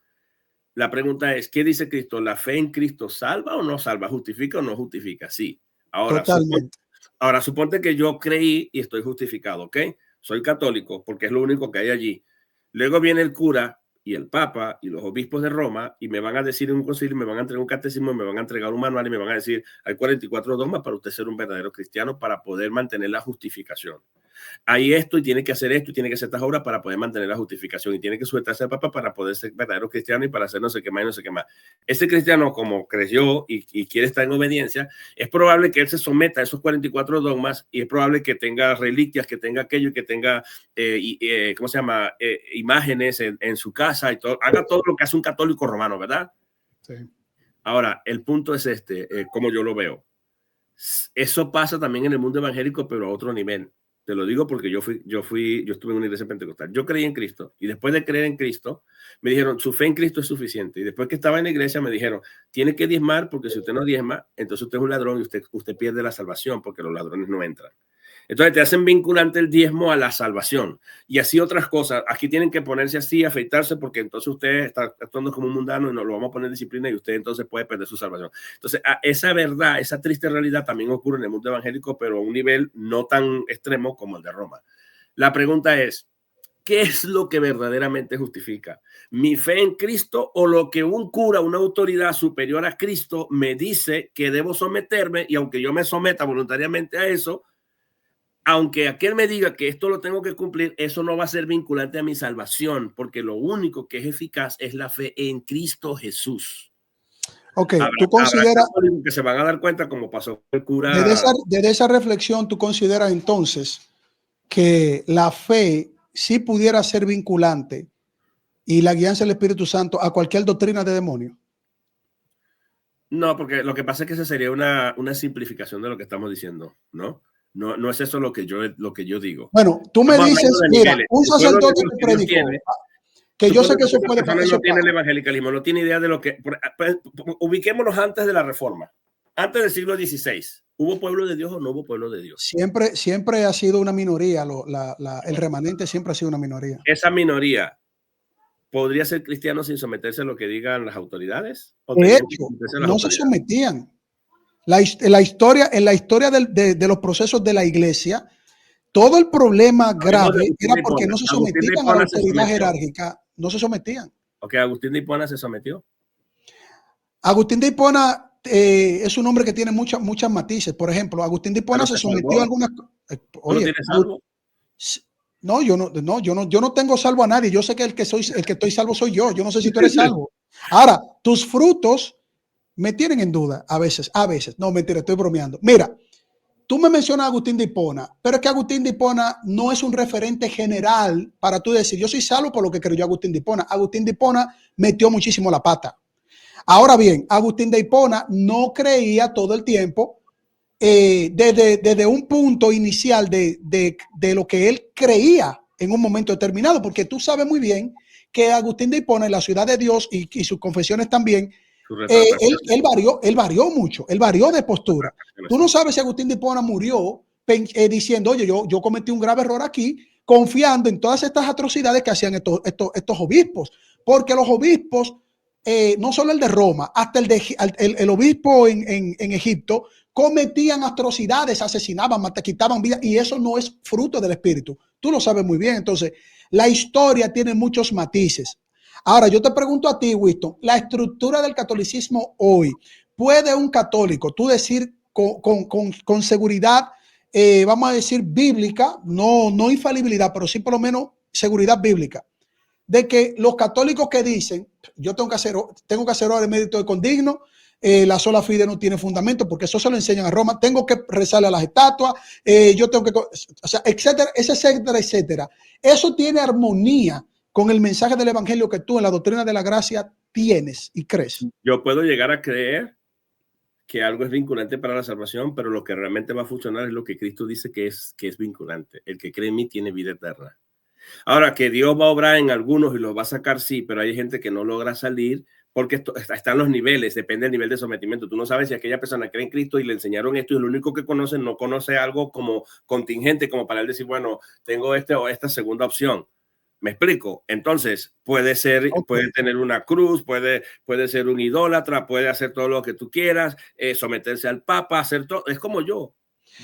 La pregunta es, ¿qué dice Cristo? ¿La fe en Cristo salva o no salva? ¿Justifica o no justifica? Sí. Ahora, suponte que yo creí y estoy justificado, ¿ok? Soy católico porque es lo único que hay allí. Luego viene el cura y el papa y los obispos de Roma y me van a decir en un concilio, me van a entregar un catecismo, me van a entregar un manual y me van a decir, hay 44 dogmas para usted ser un verdadero cristiano para poder mantener la justificación. Hay esto y tiene que hacer esto y tiene que hacer estas obras para poder mantener la justificación y tiene que sujetarse al papa para poder ser verdadero cristiano y para hacer no sé qué más y no sé qué más. Ese cristiano, como creyó y quiere estar en obediencia, es probable que él se someta a esos 44 dogmas y es probable que tenga reliquias, que tenga aquello, que tenga ¿cómo se llama? Imágenes en su casa y todo, haga todo lo que hace un católico romano, ¿verdad? Sí. Ahora, el punto es como yo lo veo. Eso pasa también en el mundo evangélico, pero a otro nivel. Te lo digo porque yo estuve en una iglesia pentecostal. Yo creí en Cristo y después de creer en Cristo me dijeron, su fe en Cristo es suficiente. Y después que estaba en la iglesia me dijeron, tiene que diezmar porque si usted no diezma, entonces usted es un ladrón y usted pierde la salvación porque los ladrones no entran. Entonces te hacen vinculante el diezmo a la salvación y así otras cosas. Aquí tienen que ponerse así, afeitarse porque entonces usted está actuando como un mundano y no lo vamos a poner en disciplina y usted entonces puede perder su salvación. Entonces esa verdad, esa triste realidad también ocurre en el mundo evangélico, pero a un nivel no tan extremo como el de Roma. La pregunta es, ¿qué es lo que verdaderamente justifica? ¿Mi fe en Cristo o lo que un cura, una autoridad superior a Cristo me dice que debo someterme y aunque yo me someta voluntariamente a eso, aunque aquel me diga que esto lo tengo que cumplir, eso no va a ser vinculante a mi salvación, porque lo único que es eficaz es la fe en Cristo Jesús. Ok, tú consideras que se van a dar cuenta como pasó con el cura. Desde esa reflexión, tú consideras entonces que la fe sí pudiera ser vinculante y la guianza del Espíritu Santo a cualquier doctrina de demonio. No, porque lo que pasa es que esa sería una simplificación de lo que estamos diciendo, ¿no? No es eso lo que yo digo. Bueno, tú me dices, mira, un sacerdote que predicó, que yo sé que eso puede pasar. No tiene el evangelicalismo, no tiene idea de lo que... Ubiquémonos antes de la Reforma, antes del siglo XVI. ¿Hubo pueblo de Dios o no hubo pueblo de Dios? Siempre ha sido una minoría, el remanente siempre ha sido una minoría. Esa minoría podría ser cristiano sin someterse a lo que digan las autoridades. De hecho, no se sometían. En la historia de los procesos de la iglesia, todo el problema grave era porque no se sometían a la autoridad jerárquica, no se sometían. Ok, Agustín de Hipona se sometió. Agustín de Hipona es un hombre que tiene muchas matices. Por ejemplo, Agustín de Hipona se sometió a algunas. Oye, no, yo no tengo salvo a nadie. Yo sé que el que estoy salvo soy yo. Yo no sé si tú eres salvo. Ahora, tus frutos me tienen en duda a veces. No, mentira, estoy bromeando. Mira, tú me mencionas a Agustín de Hipona, pero es que Agustín de Hipona no es un referente general para tú decir, yo soy salvo por lo que creyó Agustín de Hipona. Agustín de Hipona metió muchísimo la pata. Ahora bien, Agustín de Hipona no creía todo el tiempo desde un punto inicial de lo que él creía en un momento determinado, porque tú sabes muy bien que Agustín de Hipona, en la Ciudad de Dios y sus confesiones también, él varió mucho, él varió de postura. Tú no sabes si Agustín de Hipona murió diciendo, oye, yo cometí un grave error aquí, confiando en todas estas atrocidades que hacían estos obispos, porque los obispos, no solo el de Roma, hasta el obispo en Egipto, cometían atrocidades, asesinaban, quitaban vidas, y eso no es fruto del espíritu. Tú lo sabes muy bien. Entonces, la historia tiene muchos matices. Ahora, yo te pregunto a ti, Winston, la estructura del catolicismo hoy, ¿puede un católico, tú decir con seguridad, vamos a decir bíblica, no infalibilidad, pero sí por lo menos seguridad bíblica, de que los católicos que dicen, yo tengo que hacer ahora el mérito de condigno, la sola fide no tiene fundamento, porque eso se lo enseñan a Roma, tengo que rezarle a las estatuas, yo tengo que, o sea, etcétera, etcétera, etcétera. Eso tiene armonía con el mensaje del evangelio que tú en la doctrina de la gracia tienes y crees. Yo puedo llegar a creer que algo es vinculante para la salvación, pero lo que realmente va a funcionar es lo que Cristo dice que es vinculante. El que cree en mí tiene vida eterna. Ahora, que Dios va a obrar en algunos y los va a sacar, sí, pero hay gente que no logra salir porque están los niveles, depende del nivel de sometimiento. Tú no sabes si aquella persona cree en Cristo y le enseñaron esto y lo único que conoce, no conoce algo como contingente, como para él decir, bueno, tengo este o esta segunda opción. ¿Me explico? Entonces, puede ser, puede tener una cruz, puede ser un idólatra, puede hacer todo lo que tú quieras, someterse al Papa, hacer todo. Es como yo.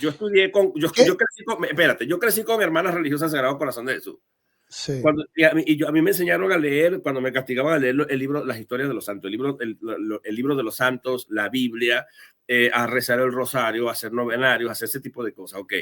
Yo estudié con, yo crecí con hermanas religiosas Sagrado Corazón de Jesús. Sí. A mí me enseñaron a leer, cuando me castigaban a leer el libro, las historias de los santos, el libro de los santos, la Biblia, a rezar el rosario, a hacer novenarios, a hacer ese tipo de cosas. Ok,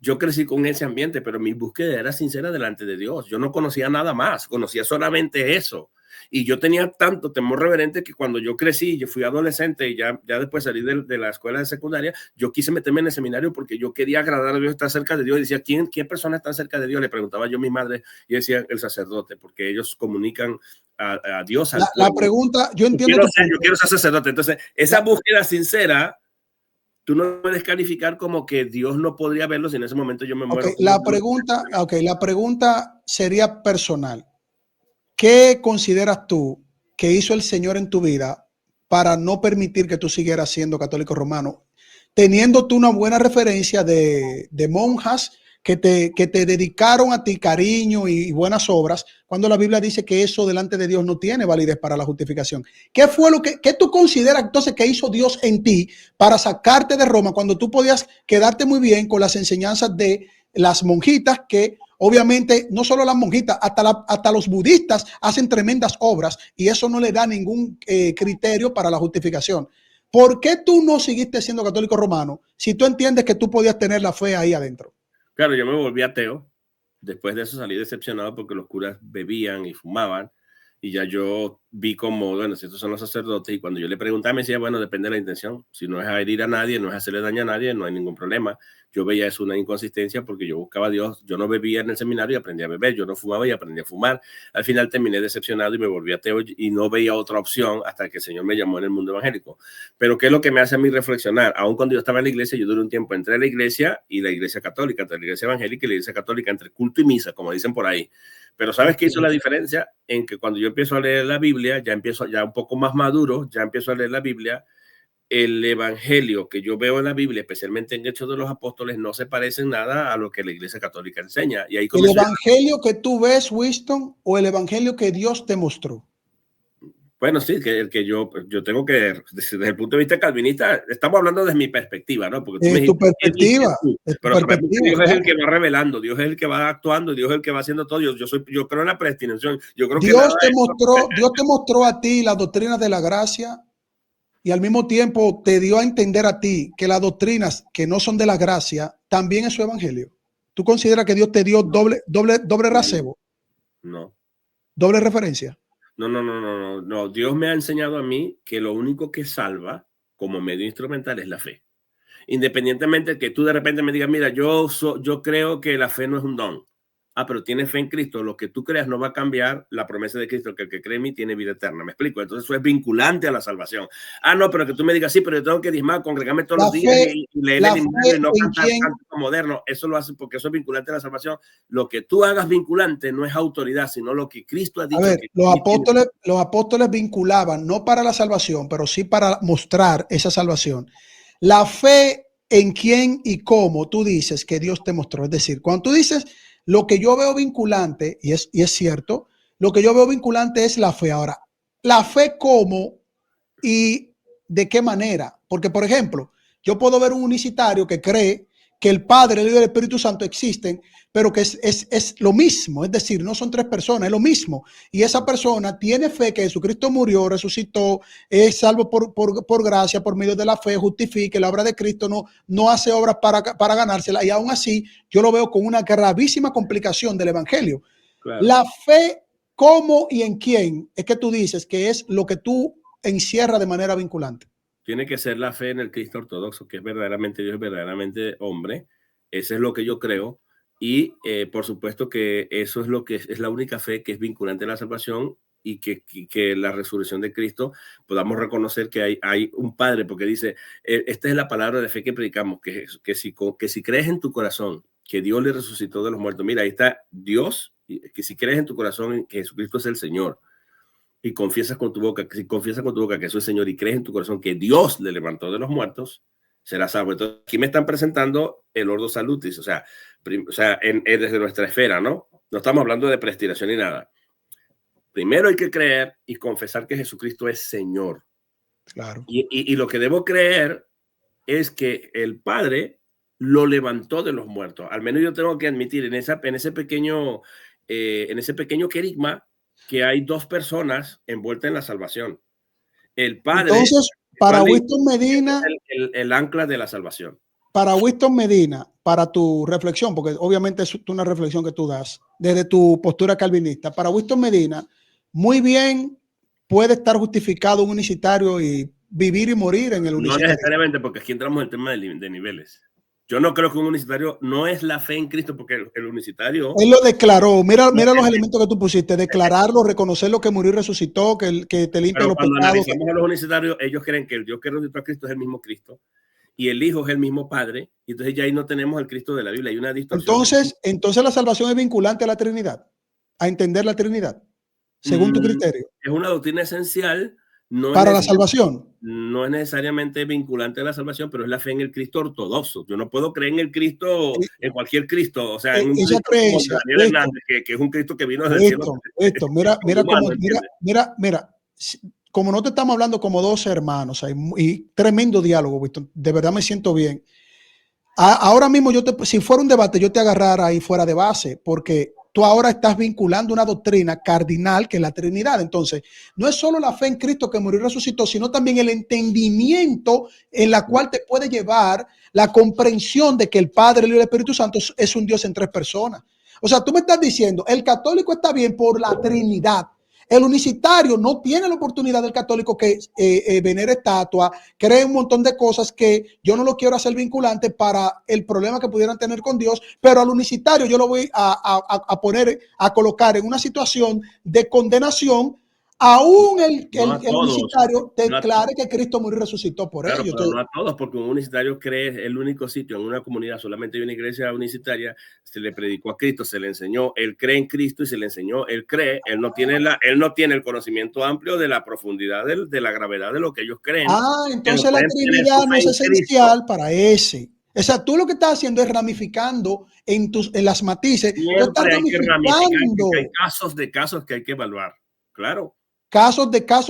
yo crecí con ese ambiente, pero mi búsqueda era sincera delante de Dios. Yo no conocía nada más, conocía solamente eso. Y yo tenía tanto temor reverente que cuando yo crecí, yo fui adolescente y ya después salí de la escuela de secundaria, yo quise meterme en el seminario porque yo quería agradar a Dios, estar cerca de Dios. Y decía, ¿qué persona está cerca de Dios? Le preguntaba yo a mi madre y decía, el sacerdote, porque ellos comunican a Dios. La pregunta, yo entiendo. Yo quiero ser sacerdote. Entonces, esa búsqueda sincera, tú no puedes calificar como que Dios no podría verlo si en ese momento yo me muero. La pregunta sería personal. ¿Qué consideras tú que hizo el Señor en tu vida para no permitir que tú siguieras siendo católico romano? Teniendo tú una buena referencia de monjas que te dedicaron a ti cariño y buenas obras, cuando la Biblia dice que eso delante de Dios no tiene validez para la justificación. ¿Qué fue qué tú consideras entonces que hizo Dios en ti para sacarte de Roma cuando tú podías quedarte muy bien con las enseñanzas de las monjitas que obviamente no solo las monjitas, hasta los budistas hacen tremendas obras y eso no le da ningún criterio para la justificación? ¿Por qué tú no seguiste siendo católico romano si tú entiendes que tú podías tener la fe ahí adentro? Claro, yo me volví ateo. Después de eso salí decepcionado porque los curas bebían y fumaban y ya yo vi como, bueno, si estos son los sacerdotes, y cuando yo le preguntaba me decía, bueno, depende de la intención. Si no es herir a nadie, no es hacerle daño a nadie, no hay ningún problema. Yo veía eso una inconsistencia porque yo buscaba a Dios. Yo no bebía en el seminario y aprendí a beber. Yo no fumaba y aprendí a fumar. Al final terminé decepcionado y me volví ateo y no veía otra opción hasta que el Señor me llamó en el mundo evangélico. Pero ¿qué es lo que me hace a mí reflexionar? Aún cuando yo estaba en la iglesia, yo duré un tiempo entre la iglesia y la iglesia católica, entre la iglesia evangélica y la iglesia católica, entre culto y misa, como dicen por ahí. Pero ¿sabes qué hizo la diferencia? En que cuando yo empiezo a leer la Biblia, ya un poco más maduro, ya empiezo a leer la Biblia, el evangelio que yo veo en la Biblia, especialmente en Hechos de los Apóstoles, no se parece en nada a lo que la Iglesia Católica enseña. Y ahí ¿El evangelio que tú ves, Winston, o el evangelio que Dios te mostró? Bueno, sí, que yo tengo que, desde el punto de vista calvinista, estamos hablando desde mi perspectiva, ¿no? Porque tú me tu perspectiva. Pero Dios es el que va revelando, Dios es el que va actuando, Dios es el que va haciendo todo. Yo creo en la predestinación. Yo creo Dios te mostró a ti la doctrina de la gracia y al mismo tiempo te dio a entender a ti que las doctrinas que no son de la gracia también es su evangelio. ¿Tú consideras que Dios te dio doble rasebo? No. ¿Doble referencia? No. Dios me ha enseñado a mí que lo único que salva como medio instrumental es la fe. Independientemente de que tú de repente me digas, mira, yo creo que la fe no es un don. pero tienes fe en Cristo, lo que tú creas no va a cambiar la promesa de Cristo, que el que cree en mí tiene vida eterna. ¿Me explico? Entonces eso es vinculante a la salvación. No, pero que tú me digas, sí, pero yo tengo que diezmar, congregarme todos los días y leer el himnario y no cantar canto moderno. Eso lo hace porque eso es vinculante a la salvación. Lo que tú hagas vinculante no es autoridad, sino lo que Cristo ha dicho. A ver, los apóstoles vinculaban, no para la salvación, pero sí para mostrar esa salvación. La fe en quién y cómo tú dices que Dios te mostró. Es decir, cuando tú dices lo que yo veo vinculante, y es cierto, lo que yo veo vinculante es la fe. Ahora, la fe cómo y de qué manera. Porque, por ejemplo, yo puedo ver un unicitario que cree que el Padre, el Hijo y el Espíritu Santo existen, pero que es lo mismo, es decir, no son tres personas, es lo mismo. Y esa persona tiene fe que Jesucristo murió, resucitó, es salvo por gracia, por medio de la fe, justifique la obra de Cristo, no hace obras para ganársela. Y aún así, yo lo veo con una gravísima complicación del Evangelio. Claro. La fe, cómo y en quién, es que tú dices que es lo que tú encierras de manera vinculante. Tiene que ser la fe en el Cristo ortodoxo, que es verdaderamente Dios, verdaderamente hombre. Eso es lo que yo creo. Y por supuesto que eso es lo que es la única fe que es vinculante a la salvación y que la resurrección de Cristo podamos reconocer que hay un Padre, porque dice, esta es la palabra de fe que predicamos, que si crees en tu corazón que Dios le resucitó de los muertos, mira, ahí está Dios, que si crees en tu corazón que Jesucristo es el Señor, y confiesas con tu boca, si confiesas con tu boca que eso es Señor y crees en tu corazón que Dios le levantó de los muertos, serás salvo. Entonces, aquí me están presentando el Ordo Salutis, o sea desde nuestra esfera, ¿no? No estamos hablando de predestinación ni nada. Primero hay que creer y confesar que Jesucristo es Señor. Claro. Y lo que debo creer es que el Padre lo levantó de los muertos. Al menos yo tengo que admitir en ese pequeño querigma que hay dos personas envueltas en la salvación. El Padre. Entonces, para Winston Medina, el ancla de la salvación. Para Winston Medina, para tu reflexión, porque obviamente es una reflexión que tú das desde tu postura calvinista. Para Winston Medina, muy bien puede estar justificado un unicitario y vivir y morir en el unicitario. No necesariamente, porque aquí entramos en el tema de niveles. Yo no creo que un unicitario no es la fe en Cristo, porque el unicitario. Él lo declaró. Mira los elementos que tú pusiste: declararlo, reconocer lo que murió y resucitó, que te limpia los pecados. Cuando analizamos a los unicitarios, ellos creen que el Dios que resucitó a Cristo es el mismo Cristo y el Hijo es el mismo Padre. Y entonces ya ahí no tenemos el Cristo de la Biblia. Hay una distorsión. Entonces la salvación es vinculante a la Trinidad, a entender la Trinidad, según tu criterio. Es una doctrina esencial. Para la salvación. No es necesariamente vinculante a la salvación, pero es la fe en el Cristo ortodoxo. Yo no puedo creer en el Cristo, en cualquier Cristo, o sea, en un esa Cristo creencia, como Daniel Hernández, que es un Cristo que vino desde el cielo. Mira, como no te estamos hablando como dos hermanos, y tremendo diálogo, Winston, de verdad me siento bien. Ahora mismo si fuera un debate, yo te agarrara ahí fuera de base, porque tú ahora estás vinculando una doctrina cardinal que es la Trinidad. Entonces, no es solo la fe en Cristo que murió y resucitó, sino también el entendimiento en la cual te puede llevar la comprensión de que el Padre, el Hijo y el Espíritu Santo es un Dios en tres personas. O sea, tú me estás diciendo, el católico está bien por la Trinidad. El unicitario no tiene la oportunidad del católico que venera estatua, cree un montón de cosas que yo no lo quiero hacer vinculante para el problema que pudieran tener con Dios, pero al unicitario yo lo voy a colocar en una situación de condenación, aún el unicitario declare que Cristo murió y resucitó por ello. Pero no a todos, porque un unicitario cree el único sitio en una comunidad, solamente hay una iglesia unicitaria, se le predicó a Cristo, se le enseñó, él cree en Cristo y se le enseñó, él cree, él no tiene el conocimiento amplio de la profundidad de la gravedad de lo que ellos creen. Entonces la Trinidad no es esencial para ese. O sea, tú lo que estás haciendo es ramificando en las matices. Siempre hay que ramificar, hay casos que hay que evaluar, claro. Casos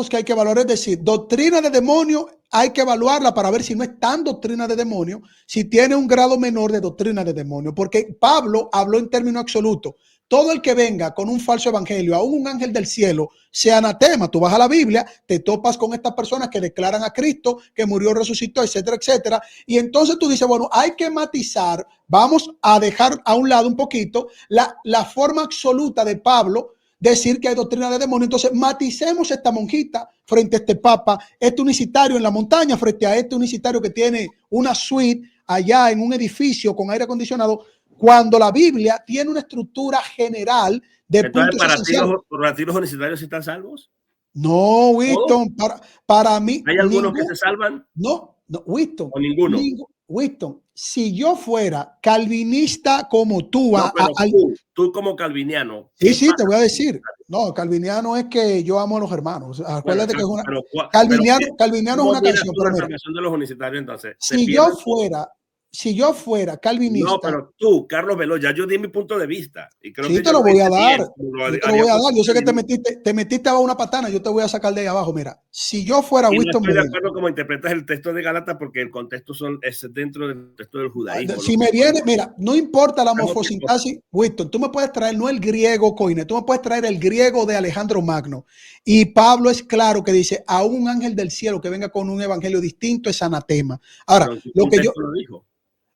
que hay que evaluar, es decir, doctrina de demonio hay que evaluarla para ver si no es tan doctrina de demonio, si tiene un grado menor de doctrina de demonio, porque Pablo habló en términos absolutos. Todo el que venga con un falso evangelio, aún un ángel del cielo, sea anatema. Tú vas a la Biblia, te topas con estas personas que declaran a Cristo, que murió, resucitó, etcétera, etcétera. Y entonces tú dices, bueno, hay que matizar, vamos a dejar a un lado un poquito la forma absoluta de Pablo, decir que hay doctrina de demonio. Entonces maticemos esta monjita frente a este papa, este unicitario en la montaña frente a este unicitario que tiene una suite allá en un edificio con aire acondicionado. cuando la Biblia tiene una estructura general de Entonces, puntos esenciales. ¿para ti los universitarios están salvos? No, Winston, para mí, ¿Hay algunos que se salvan? no, Winston, ¿O ninguno? Winston, si yo fuera calvinista como tú, no, pero tú como calviniano. Sí, te voy a decir. No, calviniano es que yo amo a los hermanos. Acuérdate que es una. Calviniano es una canción. Pero mira, de los universitarios, entonces, si yo fuera calvinista. No, pero tú, Carlos Veloz, ya yo di mi punto de vista. Y creo que te lo voy a dar. Yo sé que te metiste abajo una patana, yo te voy a sacar de ahí abajo. Mira, si yo fuera Winston. No estoy de acuerdo como interpretas el texto de Gálatas, porque el contexto es dentro del texto del judaísmo. Si me viene, mira, no importa la morfosintaxis, Winston, tú me puedes traer no el griego Coine, tú me puedes traer el griego de Alejandro Magno. Y Pablo es claro que dice: a un ángel del cielo que venga con un evangelio distinto es anatema. Ahora, lo que yo. Lo dijo.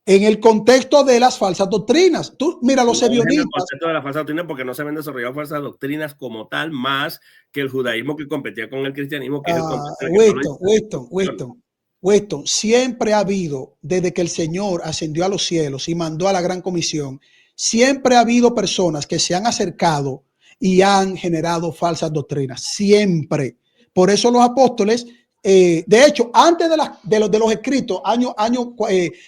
En el contexto de las falsas doctrinas. Tú, mira, los ebionistas. En el contexto de las falsas doctrinas, porque no se habían desarrollado falsas doctrinas como tal, más que el judaísmo que competía con el cristianismo. Que es el Winston, siempre ha habido, desde que el Señor ascendió a los cielos y mandó a la gran comisión, siempre ha habido personas que se han acercado y han generado falsas doctrinas. Siempre. Por eso los apóstoles. De hecho, antes de los escritos, año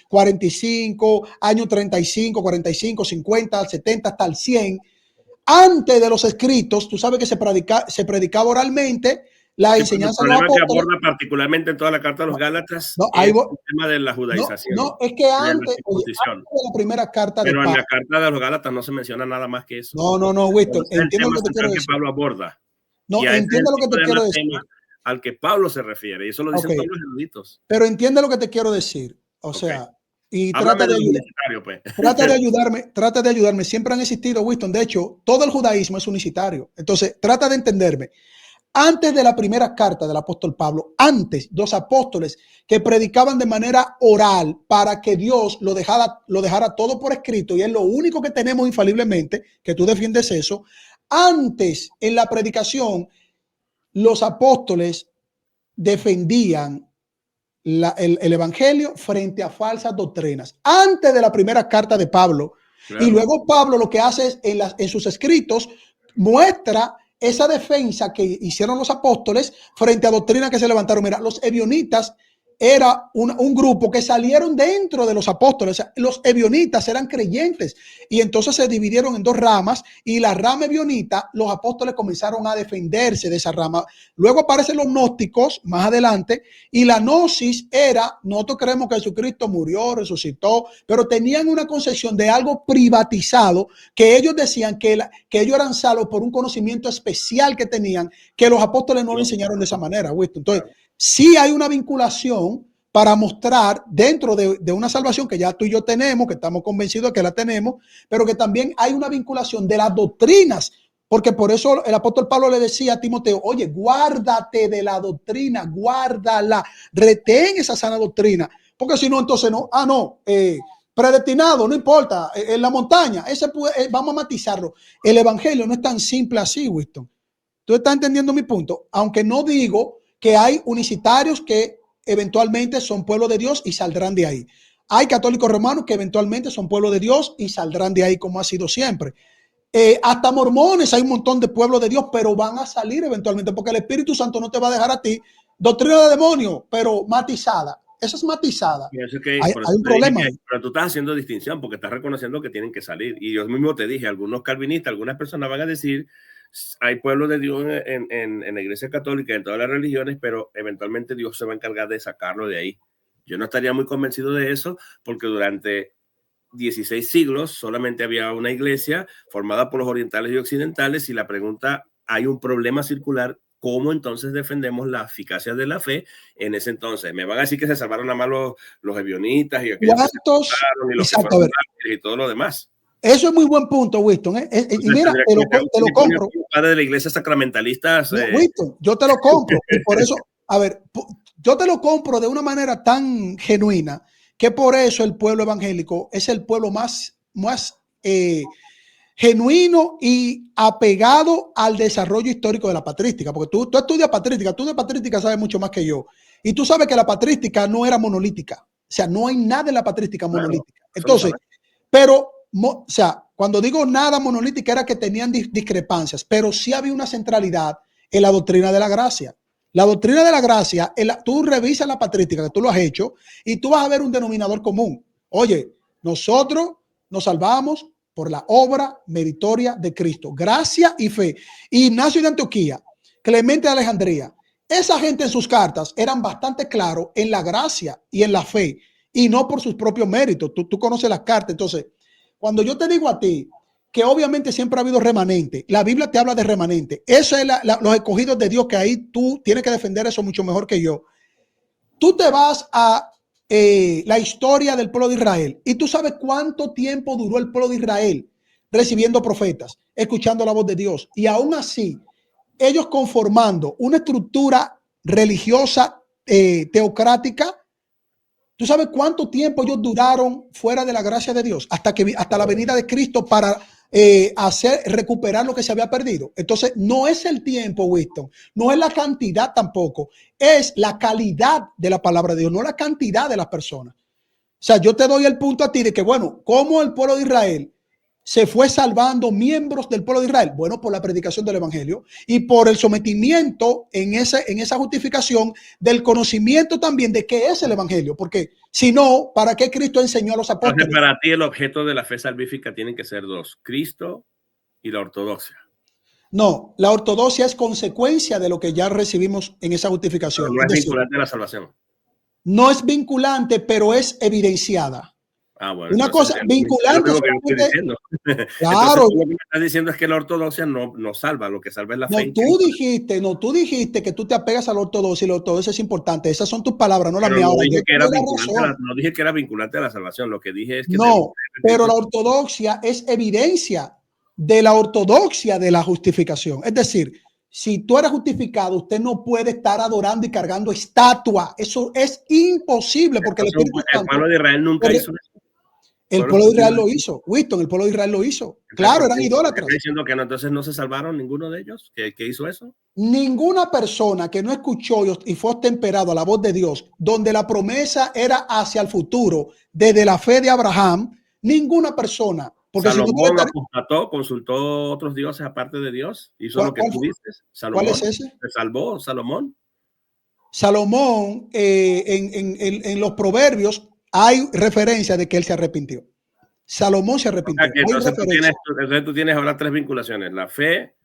45, año 35, 45, 50, 70, hasta el 100, antes de los escritos, tú sabes que se predicaba oralmente la enseñanza de los apóstoles. Que aborda particularmente en toda la carta de los Gálatas el tema de la judaización. No, es que antes de la primera carta de Pablo. Pero en la carta de los Gálatas no se menciona nada más que eso. No, Winston, entiendo lo que te quiero decir. Pablo aborda. No, entiendo lo que te quiero decir. Al que Pablo se refiere, y eso lo dicen todos los eruditos. Pero entiende lo que te quiero decir. O sea, y trata de ayudarme. Siempre han existido, Winston. De hecho, todo el judaísmo es unicitario. Entonces, trata de entenderme. Antes de la primera carta del apóstol Pablo, antes, dos apóstoles que predicaban de manera oral para que Dios lo dejara todo por escrito, y es lo único que tenemos infaliblemente, que tú defiendes eso. Antes, en la predicación, los apóstoles defendían el evangelio frente a falsas doctrinas antes de la primera carta de Pablo. Claro. Y luego Pablo lo que hace es en sus escritos muestra esa defensa que hicieron los apóstoles frente a doctrinas que se levantaron. Mira, los ebionitas era un grupo que salieron dentro de los apóstoles. O sea, los ebionitas eran creyentes y entonces se dividieron en dos ramas, y la rama ebionita, los apóstoles comenzaron a defenderse de esa rama. Luego aparecen los gnósticos más adelante, y la gnosis era: nosotros creemos que Jesucristo murió, resucitó, pero tenían una concepción de algo privatizado, que ellos decían que ellos eran salvos por un conocimiento especial que tenían, que los apóstoles no lo enseñaron de esa manera. Entonces, sí hay una vinculación para mostrar dentro de una salvación que ya tú y yo tenemos, que estamos convencidos de que la tenemos, pero que también hay una vinculación de las doctrinas, porque por eso el apóstol Pablo le decía a Timoteo: oye, guárdate de la doctrina, guárdala, retén esa sana doctrina, porque si no, entonces no, predestinado, no importa, en la montaña, vamos a matizarlo. El evangelio no es tan simple así, Winston. ¿Tú estás entendiendo mi punto? Aunque no digo que hay unicitarios que eventualmente son pueblo de Dios y saldrán de ahí. Hay católicos romanos que eventualmente son pueblo de Dios y saldrán de ahí, como ha sido siempre. Hasta mormones, hay un montón de pueblos de Dios, pero van a salir eventualmente, porque el Espíritu Santo no te va a dejar a ti doctrina de demonio, pero matizada. Esa es matizada. Hay un problema. Pero tú estás haciendo distinción porque estás reconociendo que tienen que salir. Y yo mismo te dije, algunos calvinistas, algunas personas van a decir: hay pueblo de Dios en la iglesia católica, en todas las religiones, pero eventualmente Dios se va a encargar de sacarlo de ahí. Yo no estaría muy convencido de eso, porque durante 16 siglos solamente había una iglesia formada por los orientales y occidentales, y la pregunta: hay un problema circular. ¿Cómo entonces defendemos la eficacia de la fe en ese entonces? Me van a decir que se salvaron nada más los ebionitas y aquellos que se salvaron, y los que fueron y todo lo demás. Eso es muy buen punto, Winston. Y mira, te lo compro. Padre de la iglesia sacramentalista. Winston, yo te lo compro. Y por eso, a ver, yo te lo compro de una manera tan genuina, que por eso el pueblo evangélico es el pueblo más genuino y apegado al desarrollo histórico de la patrística, porque tú estudias patrística, tú de patrística sabes mucho más que yo, y tú sabes que la patrística no era monolítica, o sea, no hay nada en la patrística monolítica. Entonces, pero o sea, cuando digo nada monolítica era que tenían discrepancias, pero sí había una centralidad en la doctrina de la gracia. La doctrina de la gracia, tú revisas la patrística, que tú lo has hecho, y tú vas a ver un denominador común. Oye, nosotros nos salvamos por la obra meritoria de Cristo, gracia y fe. Ignacio de Antioquía, Clemente de Alejandría, esa gente en sus cartas eran bastante claros en la gracia y en la fe, y no por sus propios méritos. Tú conoces las cartas. Entonces, cuando yo te digo a ti que obviamente siempre ha habido remanente, la Biblia te habla de remanente, eso es los escogidos de Dios, que ahí tú tienes que defender eso mucho mejor que yo. Tú te vas a la historia del pueblo de Israel y tú sabes cuánto tiempo duró el pueblo de Israel recibiendo profetas, escuchando la voz de Dios, y aún así ellos conformando una estructura religiosa teocrática. ¿Tú sabes cuánto tiempo ellos duraron fuera de la gracia de Dios? Hasta la venida de Cristo para recuperar lo que se había perdido. Entonces, no es el tiempo, Winston, no es la cantidad tampoco, es la calidad de la palabra de Dios, no la cantidad de las personas. O sea, yo te doy el punto a ti de que, bueno, ¿cómo el pueblo de Israel se fue salvando miembros del pueblo de Israel? Bueno, por la predicación del evangelio y por el sometimiento en esa justificación del conocimiento también de qué es el evangelio, porque si no, ¿para qué Cristo enseñó a los apóstoles? Entonces, para ti el objeto de la fe salvífica tienen que ser dos: Cristo y la ortodoxia. No, la ortodoxia es consecuencia de lo que ya recibimos en esa justificación. Pero no es vinculante a la salvación. No es vinculante, pero es evidenciada. Ah, bueno, una cosa vinculante. Claro. Entonces, lo que me estás diciendo es que la ortodoxia no salva, lo que salva es la fe. Tú dijiste que tú te apegas a la ortodoxia y la ortodoxia es importante. Esas son tus palabras, no las mías. No dije que era vinculante a la salvación, lo que dije es que... No, pero la ortodoxia es evidencia de la ortodoxia de la justificación. Es decir, si tú eres justificado, usted no puede estar adorando y cargando estatua. Eso es imposible, porque el pueblo de Israel nunca hizo eso. El pueblo de Israel lo hizo, Winston, el pueblo de Israel lo hizo. Claro, eran idólatras. ¿Está diciendo que no, entonces no se salvaron ninguno de ellos? ¿Que hizo eso? Ninguna persona que no escuchó y fue temperado a la voz de Dios, donde la promesa era hacia el futuro, desde la fe de Abraham, ninguna persona. Porque Salomón apostató, consultó otros dioses aparte de Dios, hizo lo que tú dices. ¿Cuál es ese? ¿Se salvó Salomón? Salomón, en los proverbios, hay referencia de que él se arrepintió. Salomón se arrepintió. Entonces tú tienes ahora tres vinculaciones: la fe,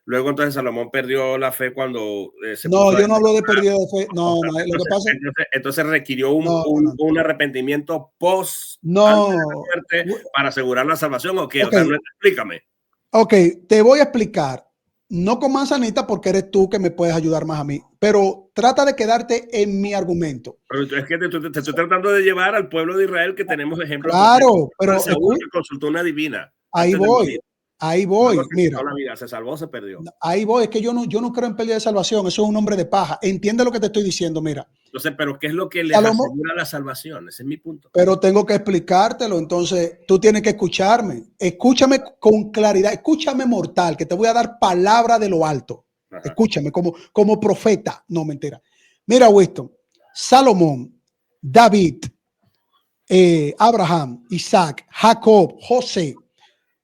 luego entonces Salomón perdió la fe cuando no, yo no hablo de pérdida de fe. No, lo que pasa entonces requirió un arrepentimiento post muerte para asegurar la salvación, ¿o qué? Okay. O sea, explícame. Ok, te voy a explicar. No con manzanita, porque eres tú que me puedes ayudar más a mí, pero trata de quedarte en mi argumento. Pero es que te estoy tratando de llevar al pueblo de Israel, que tenemos ejemplos. Claro, pero Saúl que consultó una divina. Ahí voy. Mira, la vida, se salvó, se perdió. Ahí voy. Es que yo no creo en pérdida de salvación. Eso es un hombre de paja. Entiende lo que te estoy diciendo. Mira. Entonces, pero ¿qué es lo que le asegura la salvación? Ese es mi punto. Pero tengo que explicártelo. Entonces, tú tienes que escucharme. Escúchame con claridad. Escúchame, mortal, que te voy a dar palabra de lo alto. Ajá. Escúchame como profeta. No, mentira. Mira, Winston. Salomón, David, Abraham, Isaac, Jacob, José,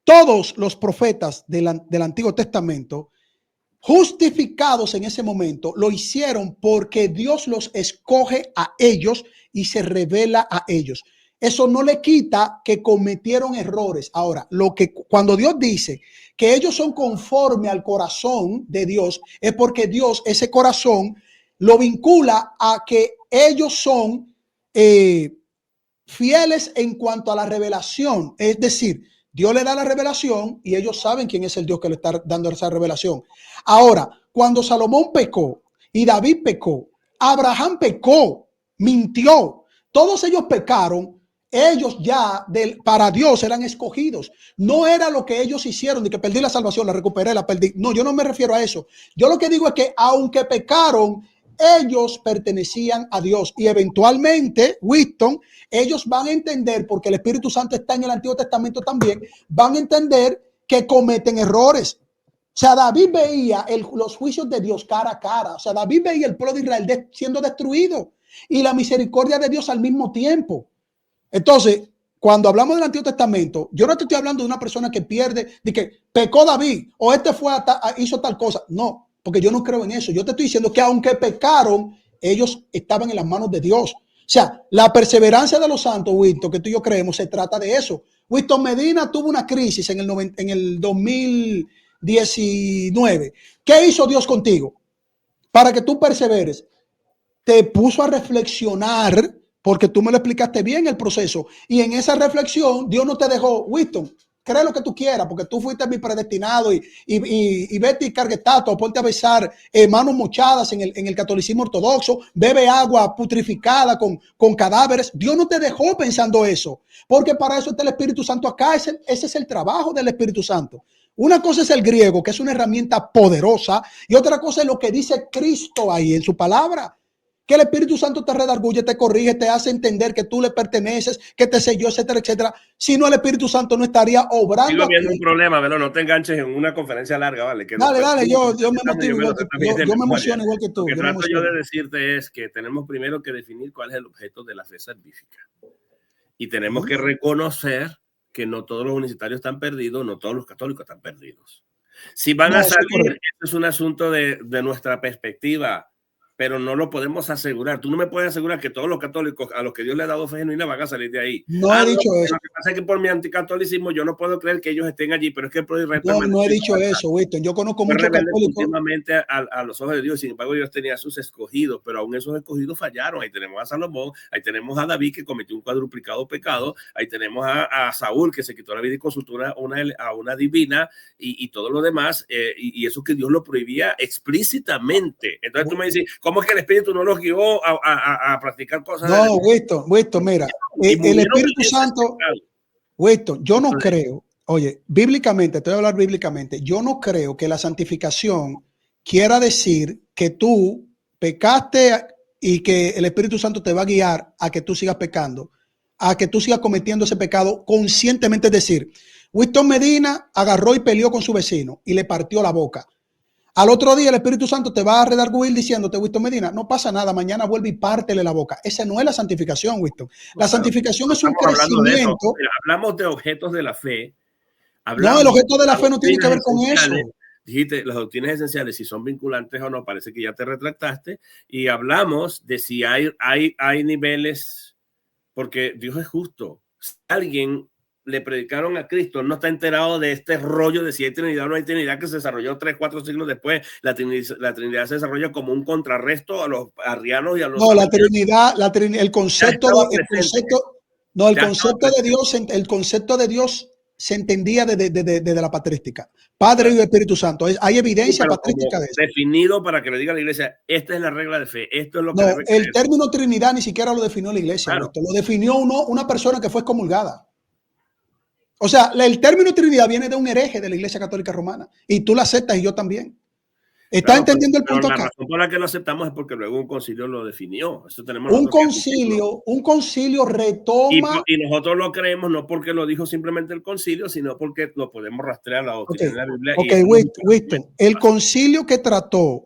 todos los profetas del Antiguo Testamento, justificados en ese momento, lo hicieron porque Dios los escoge a ellos y se revela a ellos. Eso no le quita que cometieron errores. Ahora, cuando Dios dice que ellos son conforme al corazón de Dios, es porque Dios ese corazón lo vincula a que ellos son fieles en cuanto a la revelación. Es decir, Dios le da la revelación y ellos saben quién es el Dios que le está dando esa revelación. Ahora, cuando Salomón pecó y David pecó, Abraham pecó, mintió, todos ellos pecaron, ellos ya para Dios eran escogidos. No era lo que ellos hicieron de que perdí la salvación, la recuperé, la perdí. No, yo no me refiero a eso. Yo lo que digo es que aunque pecaron, ellos pertenecían a Dios y eventualmente, Winston, ellos van a entender, porque el Espíritu Santo está en el Antiguo Testamento también, van a entender que cometen errores. O sea, David veía los juicios de Dios cara a cara. O sea, David veía el pueblo de Israel siendo destruido y la misericordia de Dios al mismo tiempo. Entonces, cuando hablamos del Antiguo Testamento, yo no te estoy hablando de una persona que pierde, de que pecó David o este hizo tal cosa. No, porque yo no creo en eso. Yo te estoy diciendo que aunque pecaron, ellos estaban en las manos de Dios. O sea, la perseverancia de los santos, Winston, que tú y yo creemos, se trata de eso. Winston Medina tuvo una crisis en el 2019. ¿Qué hizo Dios contigo? Para que tú perseveres. Te puso a reflexionar, porque tú me lo explicaste bien el proceso. Y en esa reflexión, Dios no te dejó, Winston, cree lo que tú quieras, porque tú fuiste mi predestinado y vete y cargue estatua, ponte a besar manos mochadas en el catolicismo ortodoxo, bebe agua putrificada con cadáveres. Dios no te dejó pensando eso, porque para eso está el Espíritu Santo acá. Ese es el trabajo del Espíritu Santo. Una cosa es el griego, que es una herramienta poderosa, y otra cosa es lo que dice Cristo ahí en su palabra. Que el Espíritu Santo te redarguye, te corrige, te hace entender que tú le perteneces, que te selló, etcétera, etcétera. Si no, el Espíritu Santo no estaría obrando. Sigo viendo un problema, Velo, no te enganches en una conferencia larga, ¿vale? Que dale, yo me motivo igual que tú. Yo me emociono igual que tú. Lo que trato yo de decirte es que tenemos primero que definir cuál es el objeto de la fe salvífica. Y tenemos que reconocer que no todos los universitarios están perdidos, no todos los católicos están perdidos. Si van a salir, esto es un asunto de nuestra perspectiva, pero no lo podemos asegurar. Tú no me puedes asegurar que todos los católicos a los que Dios le ha dado fe genuina van a salir de ahí. No he dicho eso. Lo que pasa es que por mi anticatolicismo yo no puedo creer que ellos estén allí, pero es que no he dicho eso, Winston. Yo conozco muchos católicos. Últimamente a los ojos de Dios, sin embargo, Dios tenía sus escogidos, pero aún esos escogidos fallaron. Ahí tenemos a Salomón, ahí tenemos a David, que cometió un cuadruplicado pecado, ahí tenemos a Saúl, que se quitó la vida y consultó a una divina, y todo lo demás, y eso que Dios lo prohibía explícitamente. Entonces tú me dices, ¿cómo es que el Espíritu no los guió a practicar cosas? No, Winston, mira, el Espíritu Santo, Winston, yo no creo, oye, bíblicamente, te voy a hablar bíblicamente, yo no creo que la santificación quiera decir que tú pecaste y que el Espíritu Santo te va a guiar a que tú sigas pecando, a que tú sigas cometiendo ese pecado conscientemente. Es decir, Winston Medina agarró y peleó con su vecino y le partió la boca. Al otro día el Espíritu Santo te va a redarguir diciéndote, Winston Medina, no pasa nada, mañana vuelve y pártele la boca. Esa no es la santificación, Winston. La santificación es un crecimiento. Mira, hablamos de objetos de la fe. No, el objeto de la fe no tiene que ver con eso. Dijiste, las doctrinas esenciales, si son vinculantes o no, parece que ya te retractaste. Y hablamos de si hay niveles, porque Dios es justo. Si alguien le predicaron a Cristo, no está enterado de este rollo de si hay Trinidad o no hay Trinidad, que se desarrolló 3-4 siglos después. La Trinidad se desarrolla como un contrarresto a los arrianos y a los... No, la Trinidad, el concepto de Dios se entendía desde la patrística. Padre y Espíritu Santo. Hay evidencia patrística de eso. Definido para que le diga a la iglesia, esta es la regla de fe, esto es lo que... No, el término Trinidad ni siquiera lo definió la iglesia. Claro. Lo definió una persona que fue excomulgada. O sea, el término Trinidad viene de un hereje de la Iglesia Católica Romana y tú lo aceptas y yo también. ¿Estás entendiendo el punto acá? La razón por la que lo aceptamos es porque luego un concilio lo definió. Eso tenemos un concilio retoma. Y nosotros lo creemos no porque lo dijo simplemente el concilio, sino porque lo podemos rastrear a la doctrina de la Biblia. Winston, el concilio que trató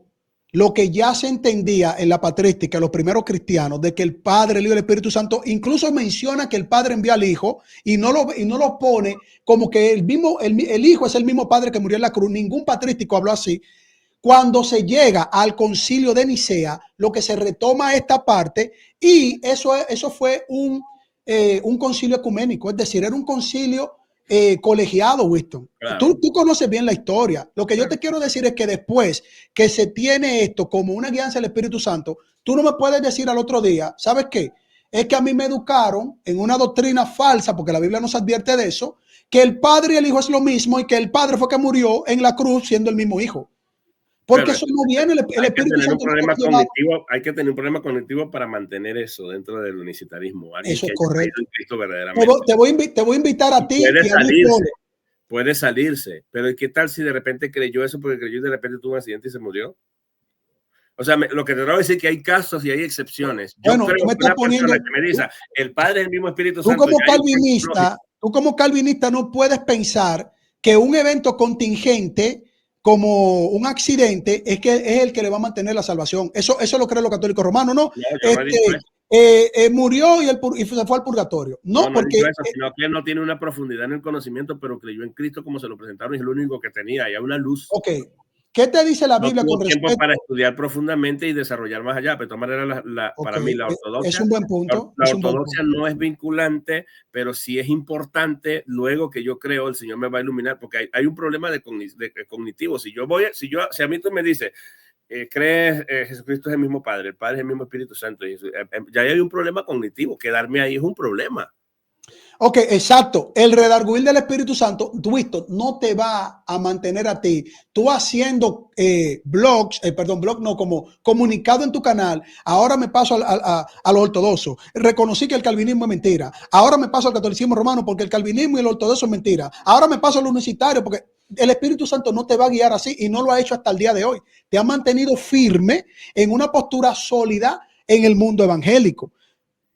lo que ya se entendía en la patrística, los primeros cristianos, de que el Padre, el Hijo y el Espíritu Santo, incluso menciona que el Padre envió al Hijo y no lo pone como que el Hijo es el mismo Padre que murió en la cruz. Ningún patrístico habló así. Cuando se llega al concilio de Nicea, lo que se retoma esta parte, y eso fue un concilio ecuménico, es decir, era un concilio colegiado, Winston. Claro. Tú conoces bien la historia. Lo que yo te quiero decir es que después que se tiene esto como una guianza del Espíritu Santo, tú no me puedes decir al otro día, ¿sabes qué? Es que a mí me educaron en una doctrina falsa, porque la Biblia nos advierte de eso, que el Padre y el Hijo es lo mismo y que el Padre fue que murió en la cruz siendo el mismo Hijo. Porque pero eso no viene, el Espíritu Santo. Hay que tener un problema cognitivo para mantener eso dentro del unicitarismo. Eso es correcto. Te voy a invitar a ti. Puede salirse, pero ¿qué tal si de repente creyó eso porque creyó y de repente tuvo un accidente y se murió? O sea, lo que te voy a decir es que hay casos y hay excepciones. Yo creo que una persona que me dice, el Padre es el mismo Espíritu Santo. Tú como calvinista no puedes pensar que un evento contingente como un accidente es el que le va a mantener la salvación. Eso lo creen los católicos romanos, ¿no? murió y se fue al purgatorio. No, no porque... eso, sino que él no tiene una profundidad en el conocimiento, pero creyó en Cristo como se lo presentaron y es lo único que tenía. Hay una luz. Ok. ¿Qué te dice la Biblia tuvo con tiempo respecto? para estudiar profundamente y desarrollar más allá. Pero de todas maneras, para mí la ortodoxia, es un buen punto. La ortodoxia no es vinculante, pero sí es importante. Luego que yo creo, el Señor me va a iluminar, porque hay un problema de cognitivo. Si a mí tú me dices, crees Jesucristo es el mismo Padre, el Padre es el mismo Espíritu Santo, ya hay un problema cognitivo. Quedarme ahí es un problema. Ok, exacto. El redarguir del Espíritu Santo, Winston, no te va a mantener a ti. Tú haciendo blogs, como comunicado en tu canal. Ahora me paso a lo ortodoxo. Reconocí que el calvinismo es mentira. Ahora me paso al catolicismo romano porque el calvinismo y el ortodoxo es mentira. Ahora me paso al unicitario porque el Espíritu Santo no te va a guiar así y no lo ha hecho hasta el día de hoy. Te ha mantenido firme en una postura sólida en el mundo evangélico.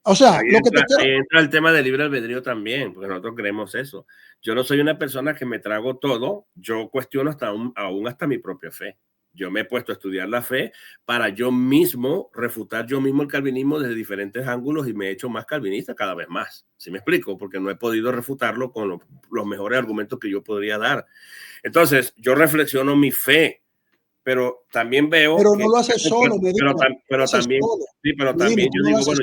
O sea, ahí entra el tema del libre albedrío también, porque nosotros creemos eso. Yo no soy una persona que me trago todo, yo cuestiono aún hasta mi propia fe. Yo me he puesto a estudiar la fe para yo mismo refutar yo mismo el calvinismo desde diferentes ángulos y me he hecho más calvinista cada vez más. ¿Sí me explico? Porque no he podido refutarlo con los mejores argumentos que yo podría dar. Entonces, yo reflexiono mi fe, pero también veo pero no lo hace solo, pero también yo digo, bueno,